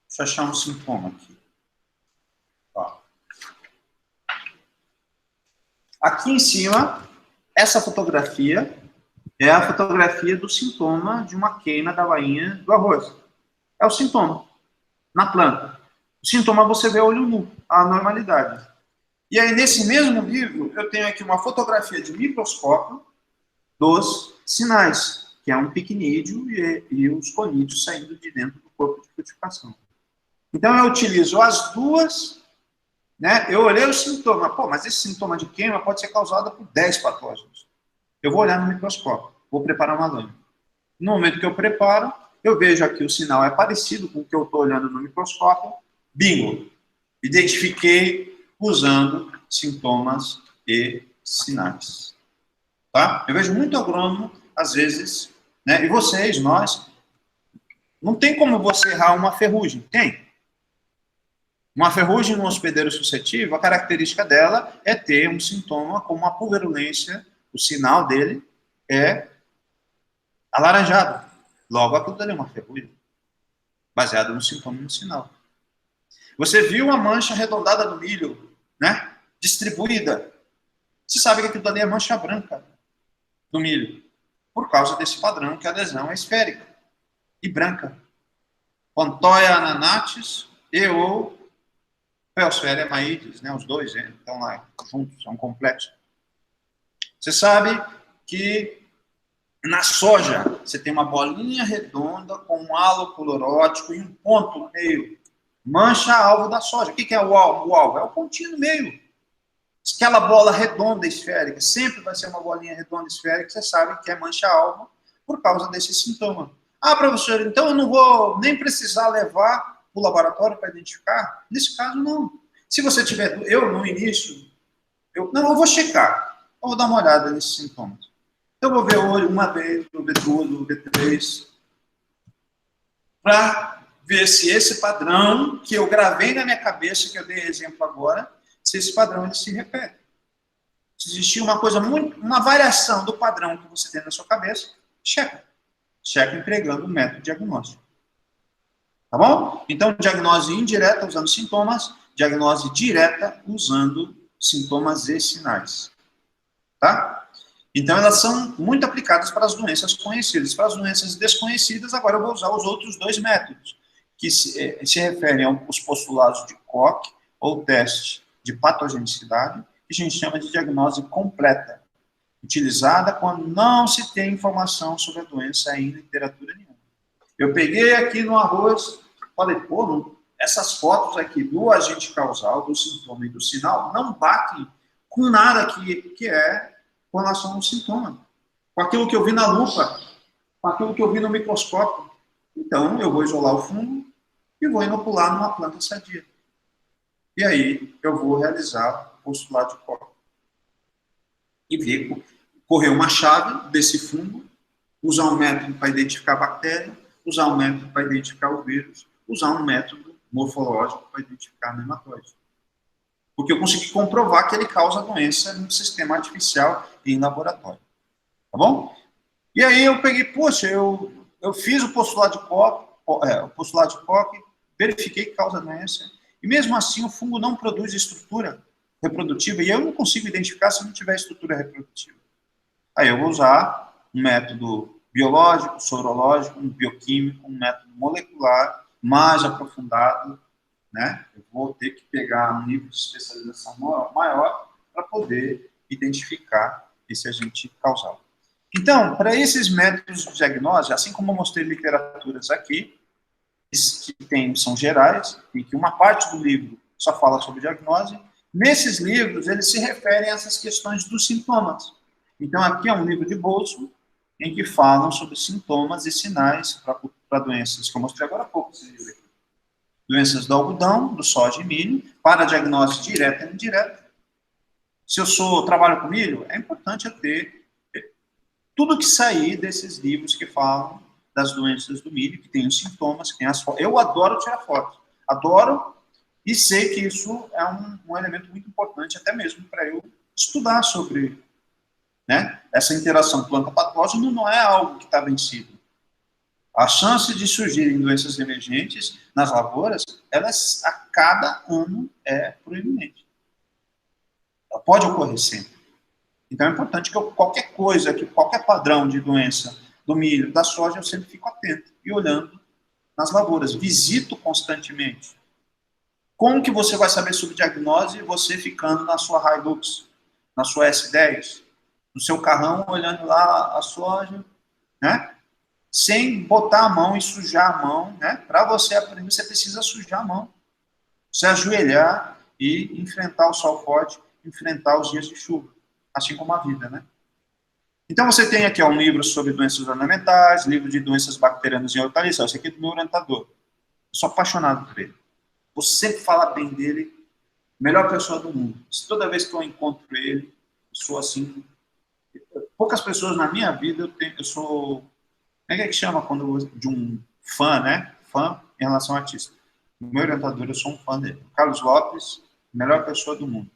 Deixa eu achar um sintoma aqui. Aqui em cima, essa fotografia é a fotografia do sintoma de uma queima da bainha do arroz. É o sintoma, na planta. O sintoma você vê a olho nu, a normalidade. E aí, nesse mesmo livro, eu tenho aqui uma fotografia de microscópio dos sinais, que é um picnídeo e os conídeos saindo de dentro do corpo de frutificação. Então, eu utilizo as duas, né? Eu olhei o sintoma, pô, mas esse sintoma de queima pode ser causado por 10 patógenos. Eu vou olhar no microscópio, vou preparar uma lâmina. No momento que eu preparo, eu vejo aqui o sinal é parecido com o que eu estou olhando no microscópio. Bingo! Identifiquei usando sintomas e sinais. Tá? Eu vejo muito agrônomo, às vezes, né? E vocês, nós, não tem como você errar uma ferrugem. Tem. Uma ferrugem no hospedeiro suscetível, a característica dela é ter um sintoma como uma pulverulência, o sinal dele é alaranjado. Logo, aquilo dali é uma ferrugem, baseado no sintoma e no sinal. Você viu uma mancha arredondada no milho, né? Distribuída. Você sabe que aquilo dali é mancha branca no milho, por causa desse padrão que a adesão é esférica e branca. Pontoia ananatis e ou Peosfera maídes, né? Os dois estão lá juntos, são complexos. Você sabe que na soja você tem uma bolinha redonda com um halo clorótico e um ponto no meio. Mancha-alvo da soja. O que é o alvo? O alvo é o pontinho no meio. Aquela bola redonda esférica, sempre vai ser uma bolinha redonda esférica, você sabe que é mancha-alvo por causa desse sintoma. Ah, professor, então eu não vou nem precisar levar o laboratório para identificar? Nesse caso, não. Se você tiver, eu no início, eu vou checar, eu vou dar uma olhada nesses sintomas. Eu vou ver hoje uma vez, vou ver duas, vou ver três, para ver se esse padrão que eu gravei na minha cabeça, que eu dei exemplo agora, se esse padrão ele se repete. Se existir uma coisa uma variação do padrão que você tem na sua cabeça, checa. Checa empregando o método diagnóstico. Tá bom? Então, diagnose indireta usando sintomas, diagnose direta usando sintomas e sinais. Tá? Então, elas são muito aplicadas para as doenças conhecidas. Para as doenças desconhecidas, agora eu vou usar os outros dois métodos, que se referem aos postulados de Koch, ou teste de patogenicidade, que a gente chama de diagnose completa, utilizada quando não se tem informação sobre a doença em literatura nenhuma. Eu peguei aqui no arroz, falei, pô, essas fotos aqui do agente causal, do sintoma e do sinal, não batem com nada que é com relação ao sintoma. Com aquilo que eu vi na lupa, com aquilo que eu vi no microscópio. Então, eu vou isolar o fungo e vou inocular numa planta sadia. E aí, eu vou realizar o postulado de Koch. E ver, correr uma chave desse fungo, usar um método para identificar a bactéria, usar um método para identificar o vírus, usar um método morfológico para identificar nematóide. Porque eu consegui comprovar que ele causa doença no sistema artificial em laboratório. Tá bom? E aí eu peguei, poxa, eu fiz o postulado de Koch, verifiquei que causa doença, e mesmo assim o fungo não produz estrutura reprodutiva, e eu não consigo identificar se não tiver estrutura reprodutiva. Aí eu vou usar um método biológico, sorológico, um bioquímico, um método molecular mais aprofundado, né? Eu vou ter que pegar um nível de especialização maior para poder identificar esse agente causal. Então, para esses métodos de diagnose, assim como eu mostrei literaturas aqui, que são gerais, e que uma parte do livro só fala sobre diagnose, nesses livros eles se referem a essas questões dos sintomas. Então, aqui é um livro de bolso, em que falam sobre sintomas e sinais para doenças, que eu mostrei agora há pouco. Doenças do algodão, do soja e milho, para diagnose direta e indireta. Se eu trabalho com milho, é importante eu ter tudo que sair desses livros que falam das doenças do milho, que tem os sintomas, que tem as fotos. Eu adoro tirar fotos. Adoro e sei que isso é um elemento muito importante, até mesmo para eu estudar sobre, né, essa interação planta-patógeno. Não é algo que está vencido. A chance de surgirem doenças emergentes nas lavouras, elas a cada ano é proeminente. Ela pode ocorrer sempre. Então, é importante que qualquer coisa, que qualquer padrão de doença do milho, da soja, eu sempre fico atento e olhando nas lavouras. Visito constantemente. Como que você vai saber sobre diagnose você ficando na sua Hilux, na sua S10, no seu carrão, olhando lá a soja, né? Sem botar a mão e sujar a mão, né? Para você aprender, você precisa sujar a mão. Se ajoelhar e enfrentar o sol forte, enfrentar os dias de chuva, assim como a vida, né? Então, você tem aqui um livro sobre doenças ornamentais, livro de doenças bacterianas em hortaliças. Esse aqui é do meu orientador. Eu sou apaixonado por ele. Vou sempre falar bem dele. Melhor pessoa do mundo. Toda vez que eu encontro ele, eu sou assim... Poucas pessoas na minha vida, eu sou... Como é que chama quando de um fã, né? Fã em relação ao artista. O meu orientador, eu sou um fã dele. Carlos Lopes, melhor pessoa do mundo.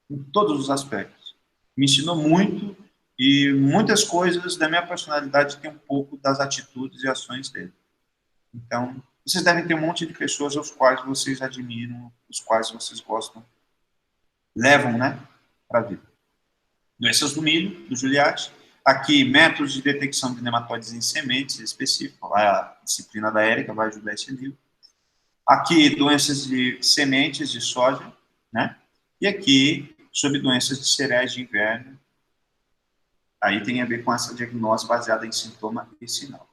Em todos os aspectos. Me ensinou muito e muitas coisas da minha personalidade tem um pouco das atitudes e ações dele. Então, vocês devem ter um monte de pessoas aos quais vocês admiram, os quais vocês gostam, levam, né, para a vida. Doenças do milho, do Juliette. Aqui, métodos de detecção de nematóides em sementes específicos. A disciplina da Érica vai ajudar esse livro. Aqui, doenças de sementes de soja, né? E aqui, sobre doenças de cereais de inverno. Aí tem a ver com essa diagnose baseada em sintoma e sinal.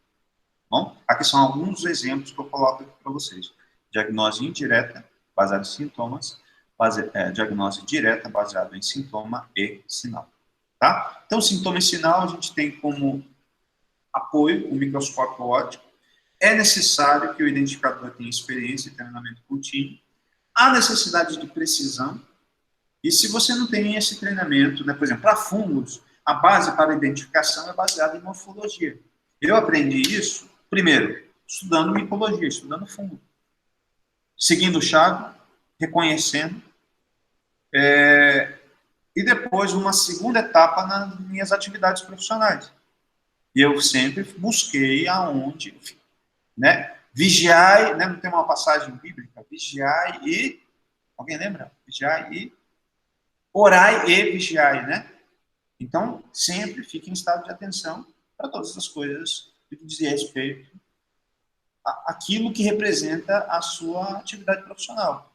Bom, aqui são alguns exemplos que eu coloco aqui para vocês. Diagnose indireta, baseada em sintomas. Diagnose direta, baseada em sintoma e sinal. Tá? Então, sintoma e sinal, a gente tem como apoio o microscópio óptico. É necessário que o identificador tenha experiência e treinamento contínuo. Há necessidade de precisão. E se você não tem esse treinamento, né, por exemplo, para fungos, a base para a identificação é baseada em morfologia. Eu aprendi isso, primeiro, estudando micologia, estudando fungo. Seguindo o chave, reconhecendo. E depois, uma segunda etapa nas minhas atividades profissionais. E eu sempre busquei aonde, né, vigiai, né, não tem uma passagem bíblica? Vigiai e... Alguém lembra? Vigiai e... Orai e vigiai, né? Então, sempre fique em estado de atenção para todas as coisas que diz respeito àquilo que representa a sua atividade profissional.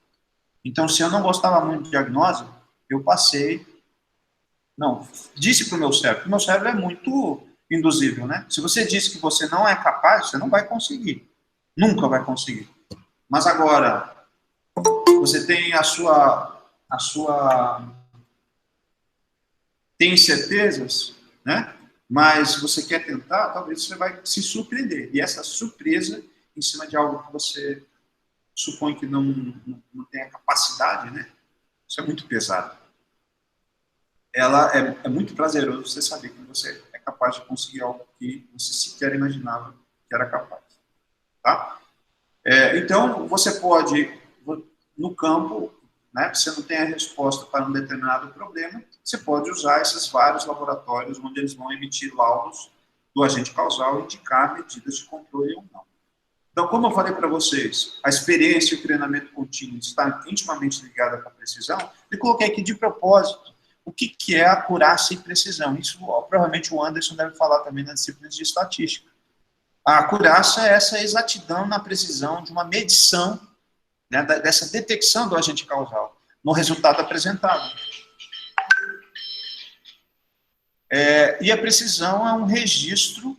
Então, se eu não gostava muito de diagnose, eu passei... Não, disse para o meu cérebro, porque o meu cérebro é muito induzível, né? Se você diz que você não é capaz, você não vai conseguir. Nunca vai conseguir. Mas agora, você tem a sua tem certezas, né? Mas você quer tentar, talvez você vai se surpreender. E essa surpresa, em cima de algo que você supõe que não tem a capacidade, né? Isso é muito pesado. Ela é muito prazeroso você saber que você é capaz de conseguir algo que você sequer imaginava que era capaz. Tá? Então, você pode, no campo, né, você não tem a resposta para um determinado problema, você pode usar esses vários laboratórios onde eles vão emitir laudos do agente causal e indicar medidas de controle ou não. Então, como eu falei para vocês, a experiência e o treinamento contínuo está intimamente ligada com a precisão, eu coloquei aqui de propósito o que é acurácia e precisão. Isso, provavelmente, o Anderson deve falar também nas disciplinas de estatística. A acurácia é essa exatidão na precisão de uma medição, né, dessa detecção do agente causal no resultado apresentado. E a precisão é um registro,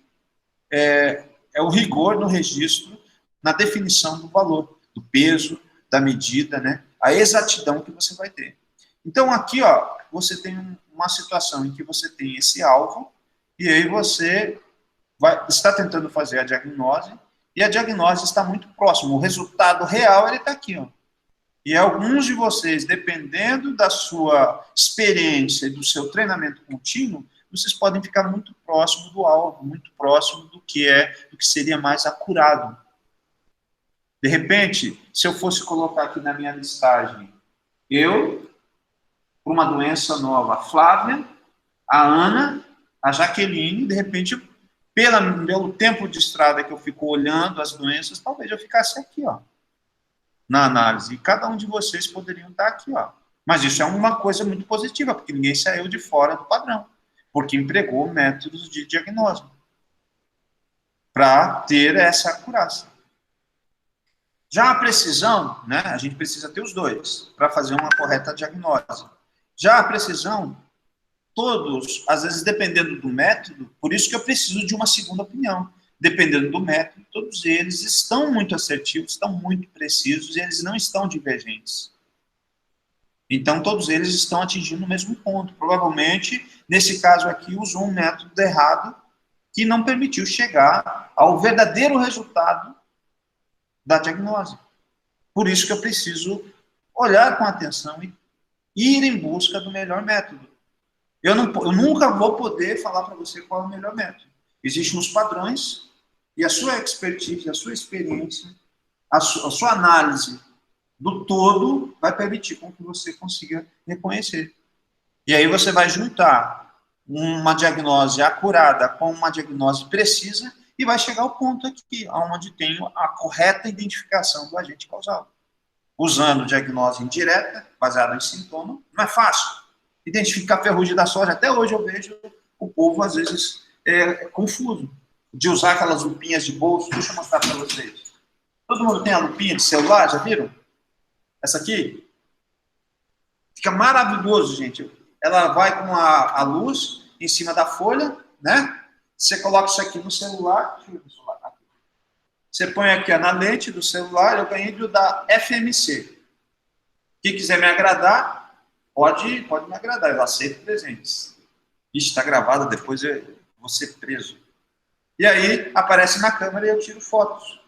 é o rigor no registro, na definição do valor, do peso, da medida, né, a exatidão que você vai ter. Então, aqui, ó, você tem uma situação em que você tem esse alvo, e aí você está tentando fazer a diagnose, e a diagnose está muito próximo. O resultado real, ele está aqui, ó. E alguns de vocês, dependendo da sua experiência e do seu treinamento contínuo, vocês podem ficar muito próximo do alvo, muito próximo do que seria mais acurado. De repente, se eu fosse colocar aqui na minha listagem, por uma doença nova, a Flávia, a Ana, a Jaqueline, de repente, pelo tempo de estrada que eu fico olhando as doenças, talvez eu ficasse aqui, ó, na análise. E cada um de vocês poderiam estar aqui, ó. Mas isso é uma coisa muito positiva, porque ninguém saiu de fora do padrão. porque empregou métodos de diagnóstico para ter essa acurácia. Já a precisão, né, a gente precisa ter os dois para fazer uma correta diagnose. Já a precisão, todos, às vezes dependendo do método, por isso que eu preciso de uma segunda opinião. Dependendo do método, todos eles estão muito assertivos, estão muito precisos e eles não estão divergentes. Então, todos eles estão atingindo o mesmo ponto. Provavelmente, nesse caso aqui, usou um método errado que não permitiu chegar ao verdadeiro resultado da diagnose. Por isso que eu preciso olhar com atenção e ir em busca do melhor método. Eu nunca vou poder falar para você qual é o melhor método. Existem os padrões e a sua expertise, a sua experiência, a sua análise do todo vai permitir com que você consiga reconhecer. E aí você vai juntar uma diagnose acurada com uma diagnose precisa e vai chegar ao ponto aqui, onde tem a correta identificação do agente causal. Usando diagnose indireta, baseada em sintoma, não é fácil. Identificar ferrugem da soja, até hoje eu vejo o povo, às vezes, confuso, de usar aquelas lupinhas de bolso. Deixa eu mostrar para vocês. Todo mundo tem a lupinha de celular, já viram? Essa aqui? Fica maravilhoso, gente. Ela vai com a luz em cima da folha, né? Você coloca isso aqui no celular. Deixa eu ver o celular. Aqui. Você põe aqui na lente do celular. Eu ganhei do da FMC. Quem quiser me agradar, pode me agradar. Eu aceito presentes. Isso está gravado, depois eu vou ser preso. E aí, aparece na câmera e eu tiro fotos.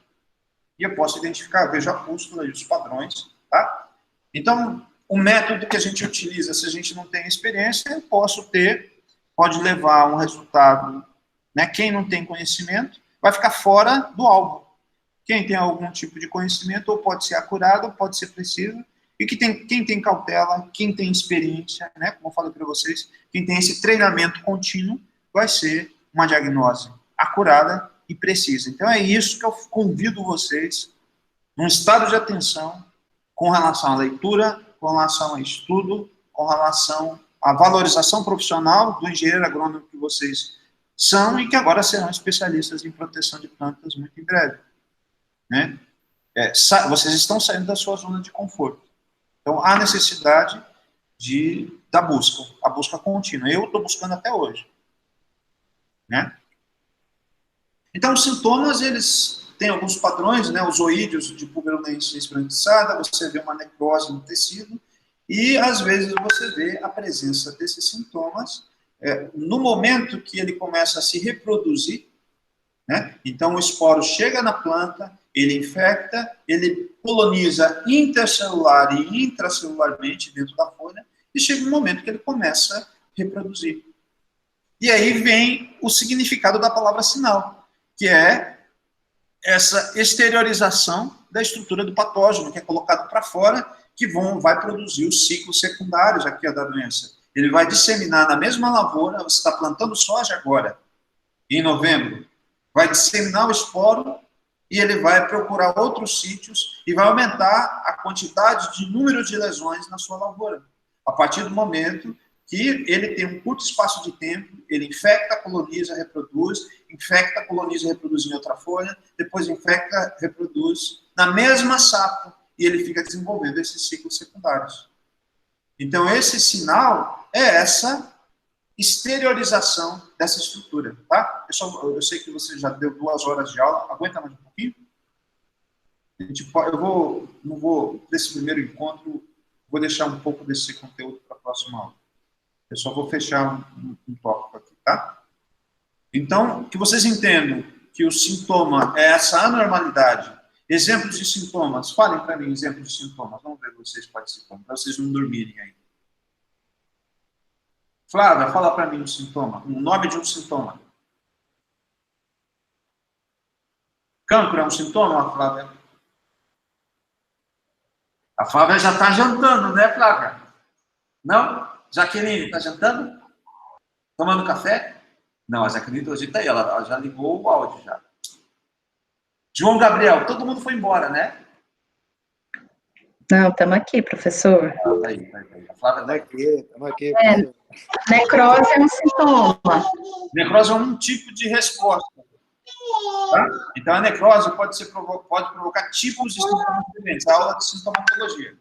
E eu posso identificar, vejo a pústula e os padrões, tá? Então, o método que a gente utiliza, se a gente não tem experiência, eu pode levar a um resultado, né? Quem não tem conhecimento vai ficar fora do alvo. Quem tem algum tipo de conhecimento, ou pode ser acurado, ou pode ser preciso, e quem tem cautela, quem tem experiência, né? Como eu falei para vocês, quem tem esse treinamento contínuo, vai ser uma diagnose acurada e precisa. Então, é isso que eu convido vocês, num estado de atenção, com relação à leitura, com relação ao estudo, com relação à valorização profissional do engenheiro agrônomo que vocês são e que agora serão especialistas em proteção de plantas muito em breve. Né? Vocês estão saindo da sua zona de conforto. Então, há necessidade da busca, a busca contínua. Eu estou buscando até hoje. Né? Então, os sintomas, eles têm alguns padrões, né? Os oídeos de pulverulência esbranquiçada, você vê uma necrose no tecido, e, às vezes, você vê a presença desses sintomas no momento que ele começa a se reproduzir, né? Então, o esporo chega na planta, ele infecta, ele coloniza intercelular e intracelularmente dentro da folha, e chega um momento que ele começa a reproduzir. E aí vem o significado da palavra sinal, que é essa exteriorização da estrutura do patógeno, que é colocado para fora, que vai produzir os ciclos secundários aqui da doença. Ele vai disseminar na mesma lavoura, você está plantando soja agora, em novembro, vai disseminar o esporo e ele vai procurar outros sítios e vai aumentar a quantidade de número de lesões na sua lavoura. A partir do momento que ele tem um curto espaço de tempo, ele infecta, coloniza, reproduz, infecta, coloniza, reproduz em outra folha, depois infecta, reproduz na mesma safra, e ele fica desenvolvendo esses ciclos secundários. Então, esse sinal é essa exteriorização dessa estrutura, tá? Eu sei que você já deu 2 horas de aula, aguenta mais um pouquinho? Não vou, nesse primeiro encontro, vou deixar um pouco desse conteúdo para a próxima aula. Eu só vou fechar um tópico aqui, tá? Então, que vocês entendam que o sintoma é essa anormalidade. Exemplos de sintomas. Falem para mim exemplos de sintomas. Vamos ver vocês participando, para vocês não dormirem aí. Flávia, fala para mim um sintoma. O nome de um sintoma. Cancro é um sintoma, Flávia? A Flávia já está jantando, né, Flávia? Não? Jaqueline, está jantando? Tomando café? Não, a Jaqueline hoje está aí, ela já ligou o áudio já. João Gabriel, todo mundo foi embora, né? Não, estamos aqui, professor. Tá aí. A Flávia tá aí. Estamos aqui, É, professor. necrose é um sintoma. Necrose é um tipo de resposta. Tá? Então, a necrose pode provocar tipos de sintomas diferentes. A aula de sintomatologia.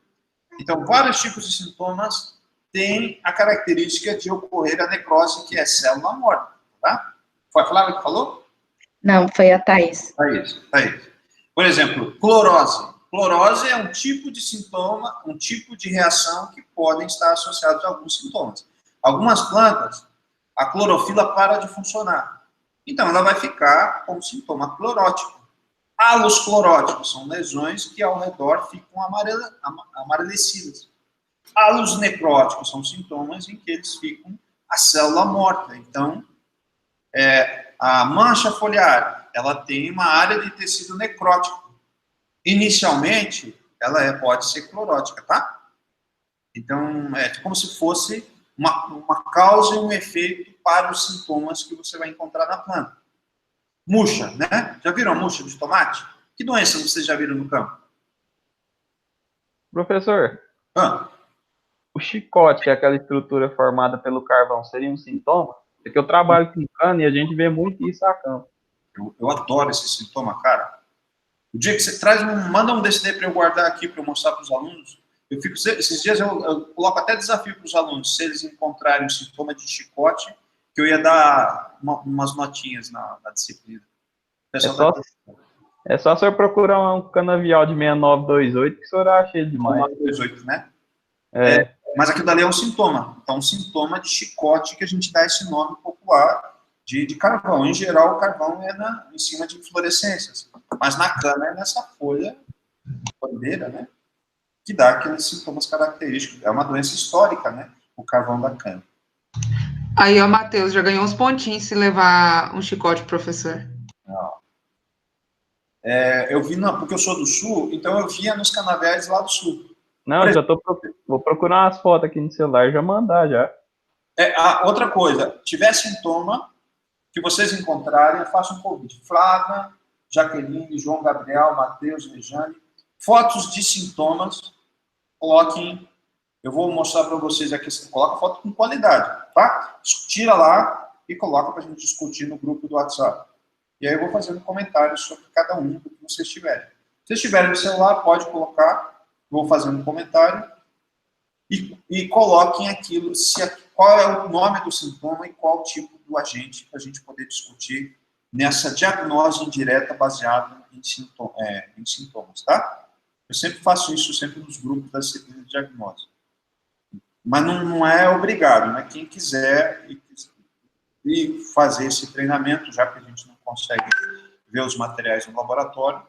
Então, vários tipos de sintomas têm a característica de ocorrer a necrose, que é célula morta. Tá? Foi a Flávia que falou? Não, foi a Thaís. Thaís. Por exemplo, clorose. Clorose é um tipo de sintoma, um tipo de reação que podem estar associados a alguns sintomas. Algumas plantas, a clorofila para de funcionar. Então, ela vai ficar com sintoma clorótico. Halos cloróticos são lesões que ao redor ficam amarelecidas. Halos necróticos são sintomas em que eles ficam a célula morta. Então, a mancha foliar, ela tem uma área de tecido necrótico. Inicialmente, ela pode ser clorótica, tá? Então, é como se fosse uma causa e um efeito para os sintomas que você vai encontrar na planta. Murcha, né? Já viram a murcha de tomate? Que doença vocês já viram no campo? Professor, Ah, o chicote, que é aquela estrutura formada pelo carvão, seria um sintoma? É que eu trabalho com cana e a gente vê muito isso a campo. eu adoro esse sintoma, cara. O dia que você manda um desse daí para eu guardar aqui, para eu mostrar para os alunos, esses dias eu coloco até desafio para os alunos, se eles encontrarem um sintoma de chicote, que eu ia dar umas notinhas na disciplina. É só o senhor procurar um canavial de 6928 que o senhor acha ele demais. 6928, né? Mas aquilo dali é um sintoma. Então, um sintoma de chicote que a gente dá esse nome popular de carvão. Em geral, o carvão é em cima de inflorescências. Mas na cana é nessa folha bandeira, né? Que dá aqueles sintomas característicos. É uma doença histórica, né? O carvão da cana. Aí, ó, Matheus, já ganhou uns pontinhos se levar um chicote, professor. Não. Eu vi, porque eu sou do sul, então eu via nos canaviais lá do sul. Não, vou procurar umas fotos aqui no celular e já mandar, já. Outra coisa, tiver sintoma que vocês encontrarem, façam um convite. Flávia, Jaqueline, João Gabriel, Matheus, Rejane, fotos de sintomas, coloquem, eu vou mostrar para vocês aqui, coloca foto com qualidade, tá? Tira lá e coloca para a gente discutir no grupo do WhatsApp. E aí eu vou fazendo comentários sobre cada um do que vocês tiverem. Se vocês tiverem no celular, pode colocar, vou fazendo um comentário e coloquem aquilo, qual é o nome do sintoma e qual tipo do agente, para a gente poder discutir nessa diagnose indireta baseada em sintomas, tá? Eu sempre faço isso, sempre nos grupos da disciplina de diagnose. Mas não é obrigado, né? Quem quiser e fazer esse treinamento, já que a gente não consegue ver os materiais no laboratório,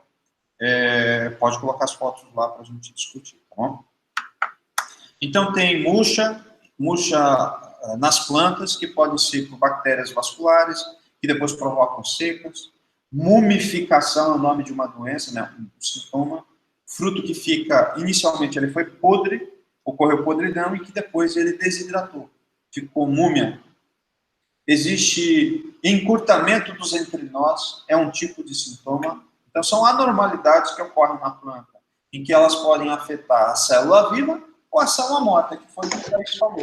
pode colocar as fotos lá para a gente discutir, tá bom? Então, tem murcha nas plantas, que podem ser por bactérias vasculares, que depois provocam secas. Mumificação é o nome de uma doença, né, um sintoma. Fruto que inicialmente ele foi podre, ocorreu podridão, e que depois ele desidratou, ficou múmia. Existe encurtamento dos entrinós, é um tipo de sintoma. Então, são anormalidades que ocorrem na planta, em que elas podem afetar a célula viva ou a célula morta, que foi o que o Thaís falou.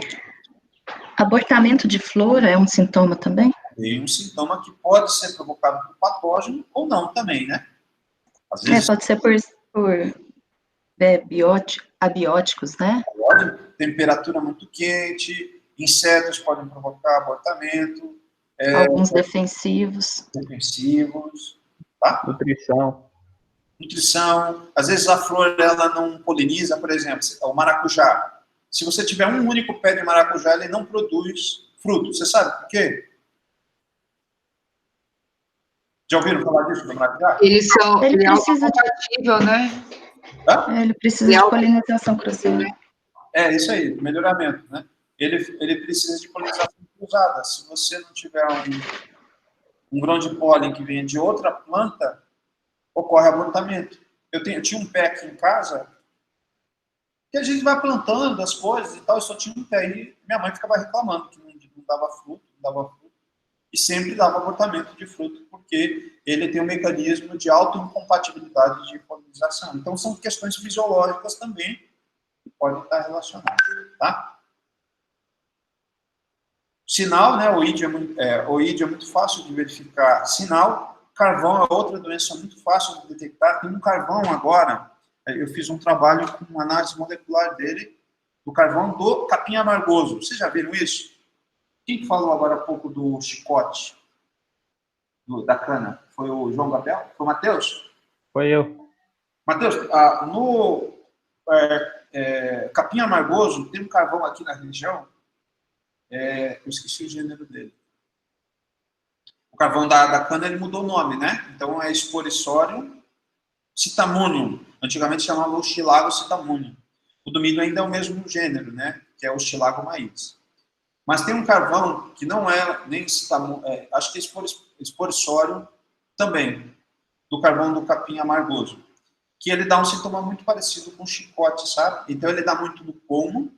Abortamento de flor é um sintoma também? É um sintoma que pode ser provocado por patógeno ou não também, né? Às vezes, Pode ser por abióticos, né? temperatura muito quente, insetos podem provocar abortamento. Alguns defensivos. Tá? Nutrição. Às vezes a flor ela não poliniza, por exemplo, o maracujá. Se você tiver um único pé de maracujá, ele não produz fruto. Você sabe por quê? Já ouviram falar disso do maracujá? Ele é precisa compatível, né? Ele precisa de polinização cruzada. É isso aí, melhoramento, né? Ele precisa de polinização cruzada. Se você não tiver um grão de pólen que venha de outra planta, ocorre abortamento. Eu tinha um pé aqui em casa, que a gente vai plantando as coisas e tal, eu só tinha um pé e minha mãe ficava reclamando que não dava fruto, e sempre dava abortamento de fruto, porque ele tem um mecanismo de autoincompatibilidade de polinização. metabolização. Então, são questões fisiológicas também que podem estar relacionadas, tá? Sinal, né? Oídio é muito fácil de verificar. Sinal, carvão é outra doença muito fácil de detectar. Tem um carvão agora, eu fiz um trabalho com uma análise molecular dele, do carvão do capim amargoso. Vocês já viram isso? Quem falou agora há pouco do chicote, da cana? Foi o João Gabriel? Foi o Matheus? Foi eu. Matheus, no capim amargoso, tem um carvão aqui na região, eu esqueci o gênero dele. O carvão da cana, ele mudou o nome, né? Então é Sporissorium citamunium. Antigamente chamava o Stylago citamunium. O do milho ainda é o mesmo gênero, né? Que é o Stylago maiz. Mas tem um carvão que não é nem citamunium, acho que é Sporissorium também, do carvão do capim amargoso, que ele dá um sintoma muito parecido com chicote, sabe? Então ele dá muito no pomo,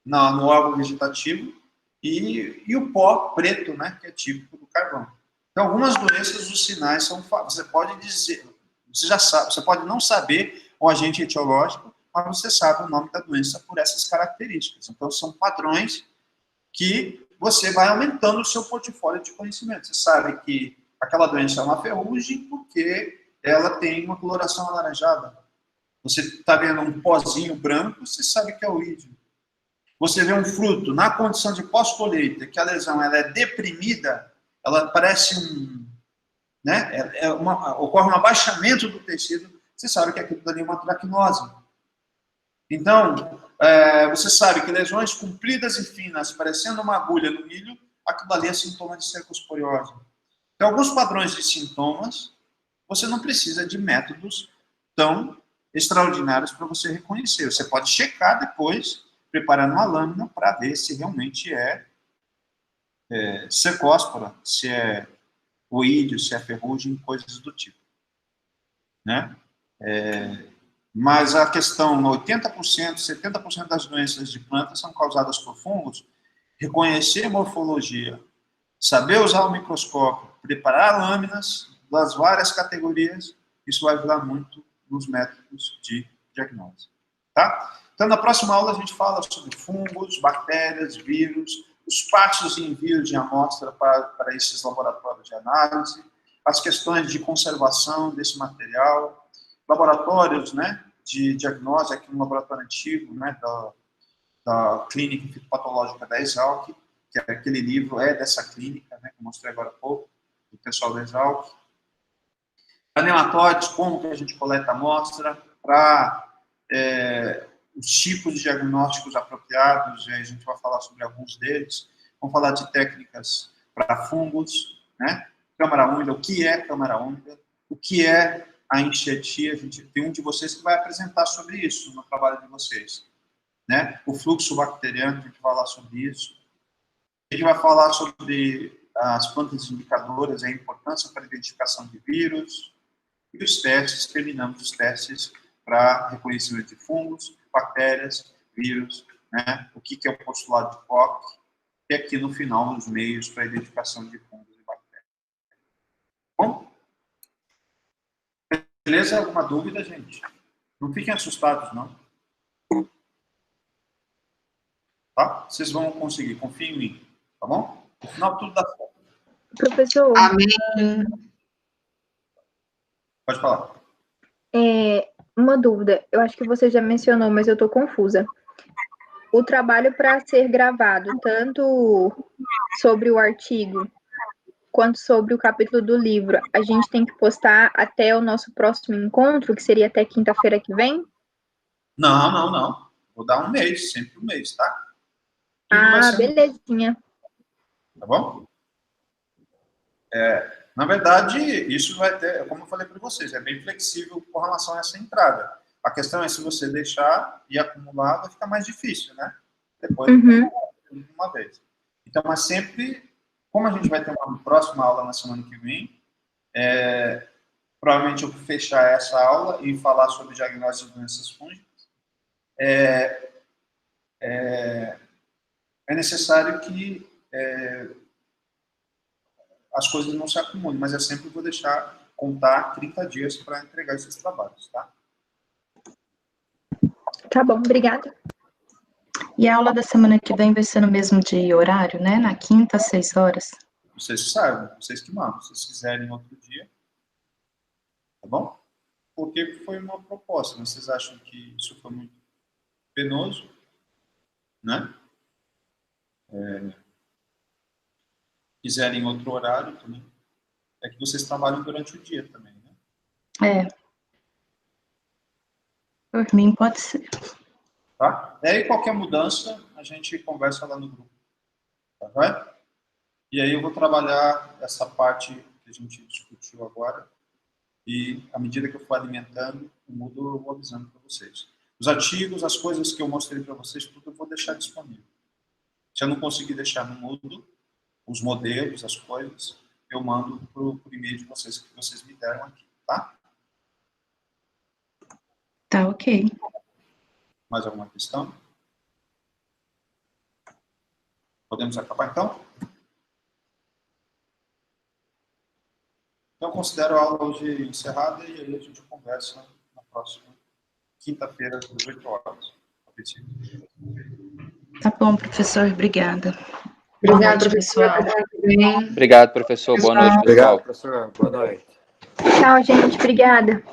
no órgão vegetativo, e o pó preto, né, que é típico do carvão. Então, algumas doenças, os sinais são... Você pode dizer... Você já sabe, você pode não saber o agente etiológico, mas você sabe o nome da doença por essas características. Então, são padrões que você vai aumentando o seu portfólio de conhecimento. Você sabe que aquela doença é uma ferrugem porque ela tem uma coloração alaranjada. Você está vendo um pozinho branco, você sabe que é oídio. Você vê um fruto na condição de pós-colheita, que a lesão ela é deprimida, ela parece né, ocorre um abaixamento do tecido, você sabe que aquilo ali é uma tracnose. Então, você sabe que lesões compridas e finas, parecendo uma agulha no milho, aquilo ali é sintoma de cercosporiose. Então, alguns padrões de sintomas, você não precisa de métodos tão extraordinários para você reconhecer. Você pode checar depois, preparando uma lâmina para ver se realmente é cercóspora, se é oídio, se é ferrugem, coisas do tipo. Né? Mas a questão, 80%, 70% das doenças de plantas são causadas por fungos. Reconhecer a morfologia, saber usar o microscópio, preparar lâminas das várias categorias, isso vai ajudar muito nos métodos de diagnóstico. Tá? Então, na próxima aula, a gente fala sobre fungos, bactérias, vírus, os passos de envio de amostra para esses laboratórios de análise, as questões de conservação desse material, laboratórios, né, de diagnóstico, aqui no laboratório antigo, né, da Clínica Fitopatológica da Exalc, que é aquele livro, dessa clínica, né, que eu mostrei agora há pouco, do pessoal da Exalc. Nematóides, como que a gente coleta a amostra, para os tipos de diagnósticos apropriados, e aí a gente vai falar sobre alguns deles. Vamos falar de técnicas para fungos, né? Câmara úmida, o que é câmara úmida, o que é a enxertia, a gente tem um de vocês que vai apresentar sobre isso no trabalho de vocês, né? O fluxo bacteriano, a gente vai falar sobre isso. A gente vai falar sobre as plantas indicadoras, a importância para a identificação de vírus, e os testes, terminamos os testes para reconhecimento de fungos, bactérias, vírus, né? O que é o postulado de Koch, e aqui no final, os meios para a identificação de fungos e bactérias. Bom? Beleza? Alguma dúvida, gente? Não fiquem assustados, não. Tá? Vocês vão conseguir, confiem em mim, tá bom? No final, tudo dá certo. Professor. Amém. Pode falar. Uma dúvida, eu acho que você já mencionou, mas eu estou confusa. O trabalho para ser gravado, tanto sobre o artigo quanto sobre o capítulo do livro, a gente tem que postar até o nosso próximo encontro, que seria até quinta-feira que vem? Não. Vou dar um mês, sempre um mês, tá? Belezinha. Tá bom? Na verdade, isso vai ter, como eu falei para vocês, é bem flexível com relação a essa entrada. A questão é se você deixar e acumular, vai ficar mais difícil, né? Depois, uma vez. Então, mas sempre, como a gente vai ter uma próxima aula na semana que vem, provavelmente eu vou fechar essa aula e falar sobre diagnóstico de doenças fúngicas. É necessário que as coisas não se acumulem, mas eu sempre vou deixar contar 30 dias para entregar esses trabalhos, tá? Tá bom, obrigada. E a aula da semana que vem vai ser no mesmo dia e horário, né? Na quinta, às 6 horas. Vocês sabem, vocês que mandam. Se vocês quiserem outro dia, tá bom? Porque foi uma proposta. Vocês acham que isso foi muito penoso, né? Quiserem outro horário também. É que vocês trabalham durante o dia também, né? Por mim pode ser. Tá? E aí, qualquer mudança, a gente conversa lá no grupo. Tá bem? E aí eu vou trabalhar essa parte que a gente discutiu agora. E, à medida que eu for alimentando o Moodle, eu vou avisando para vocês. Os artigos, as coisas que eu mostrei para vocês, tudo eu vou deixar disponível. Se eu não conseguir deixar no Moodle, os modelos, as coisas, eu mando por e-mail de vocês, que vocês me deram aqui, tá? Tá, ok. Mais alguma questão? Podemos acabar, então? Então, eu considero a aula hoje encerrada e aí a gente conversa na próxima quinta-feira, às 18 horas. Tá bom, professor. Obrigada. Obrigada, Boa noite, professor. pessoal. Obrigado, professor. Boa noite, pessoal. Obrigado, professor. Boa noite. Tchau, gente. Obrigada.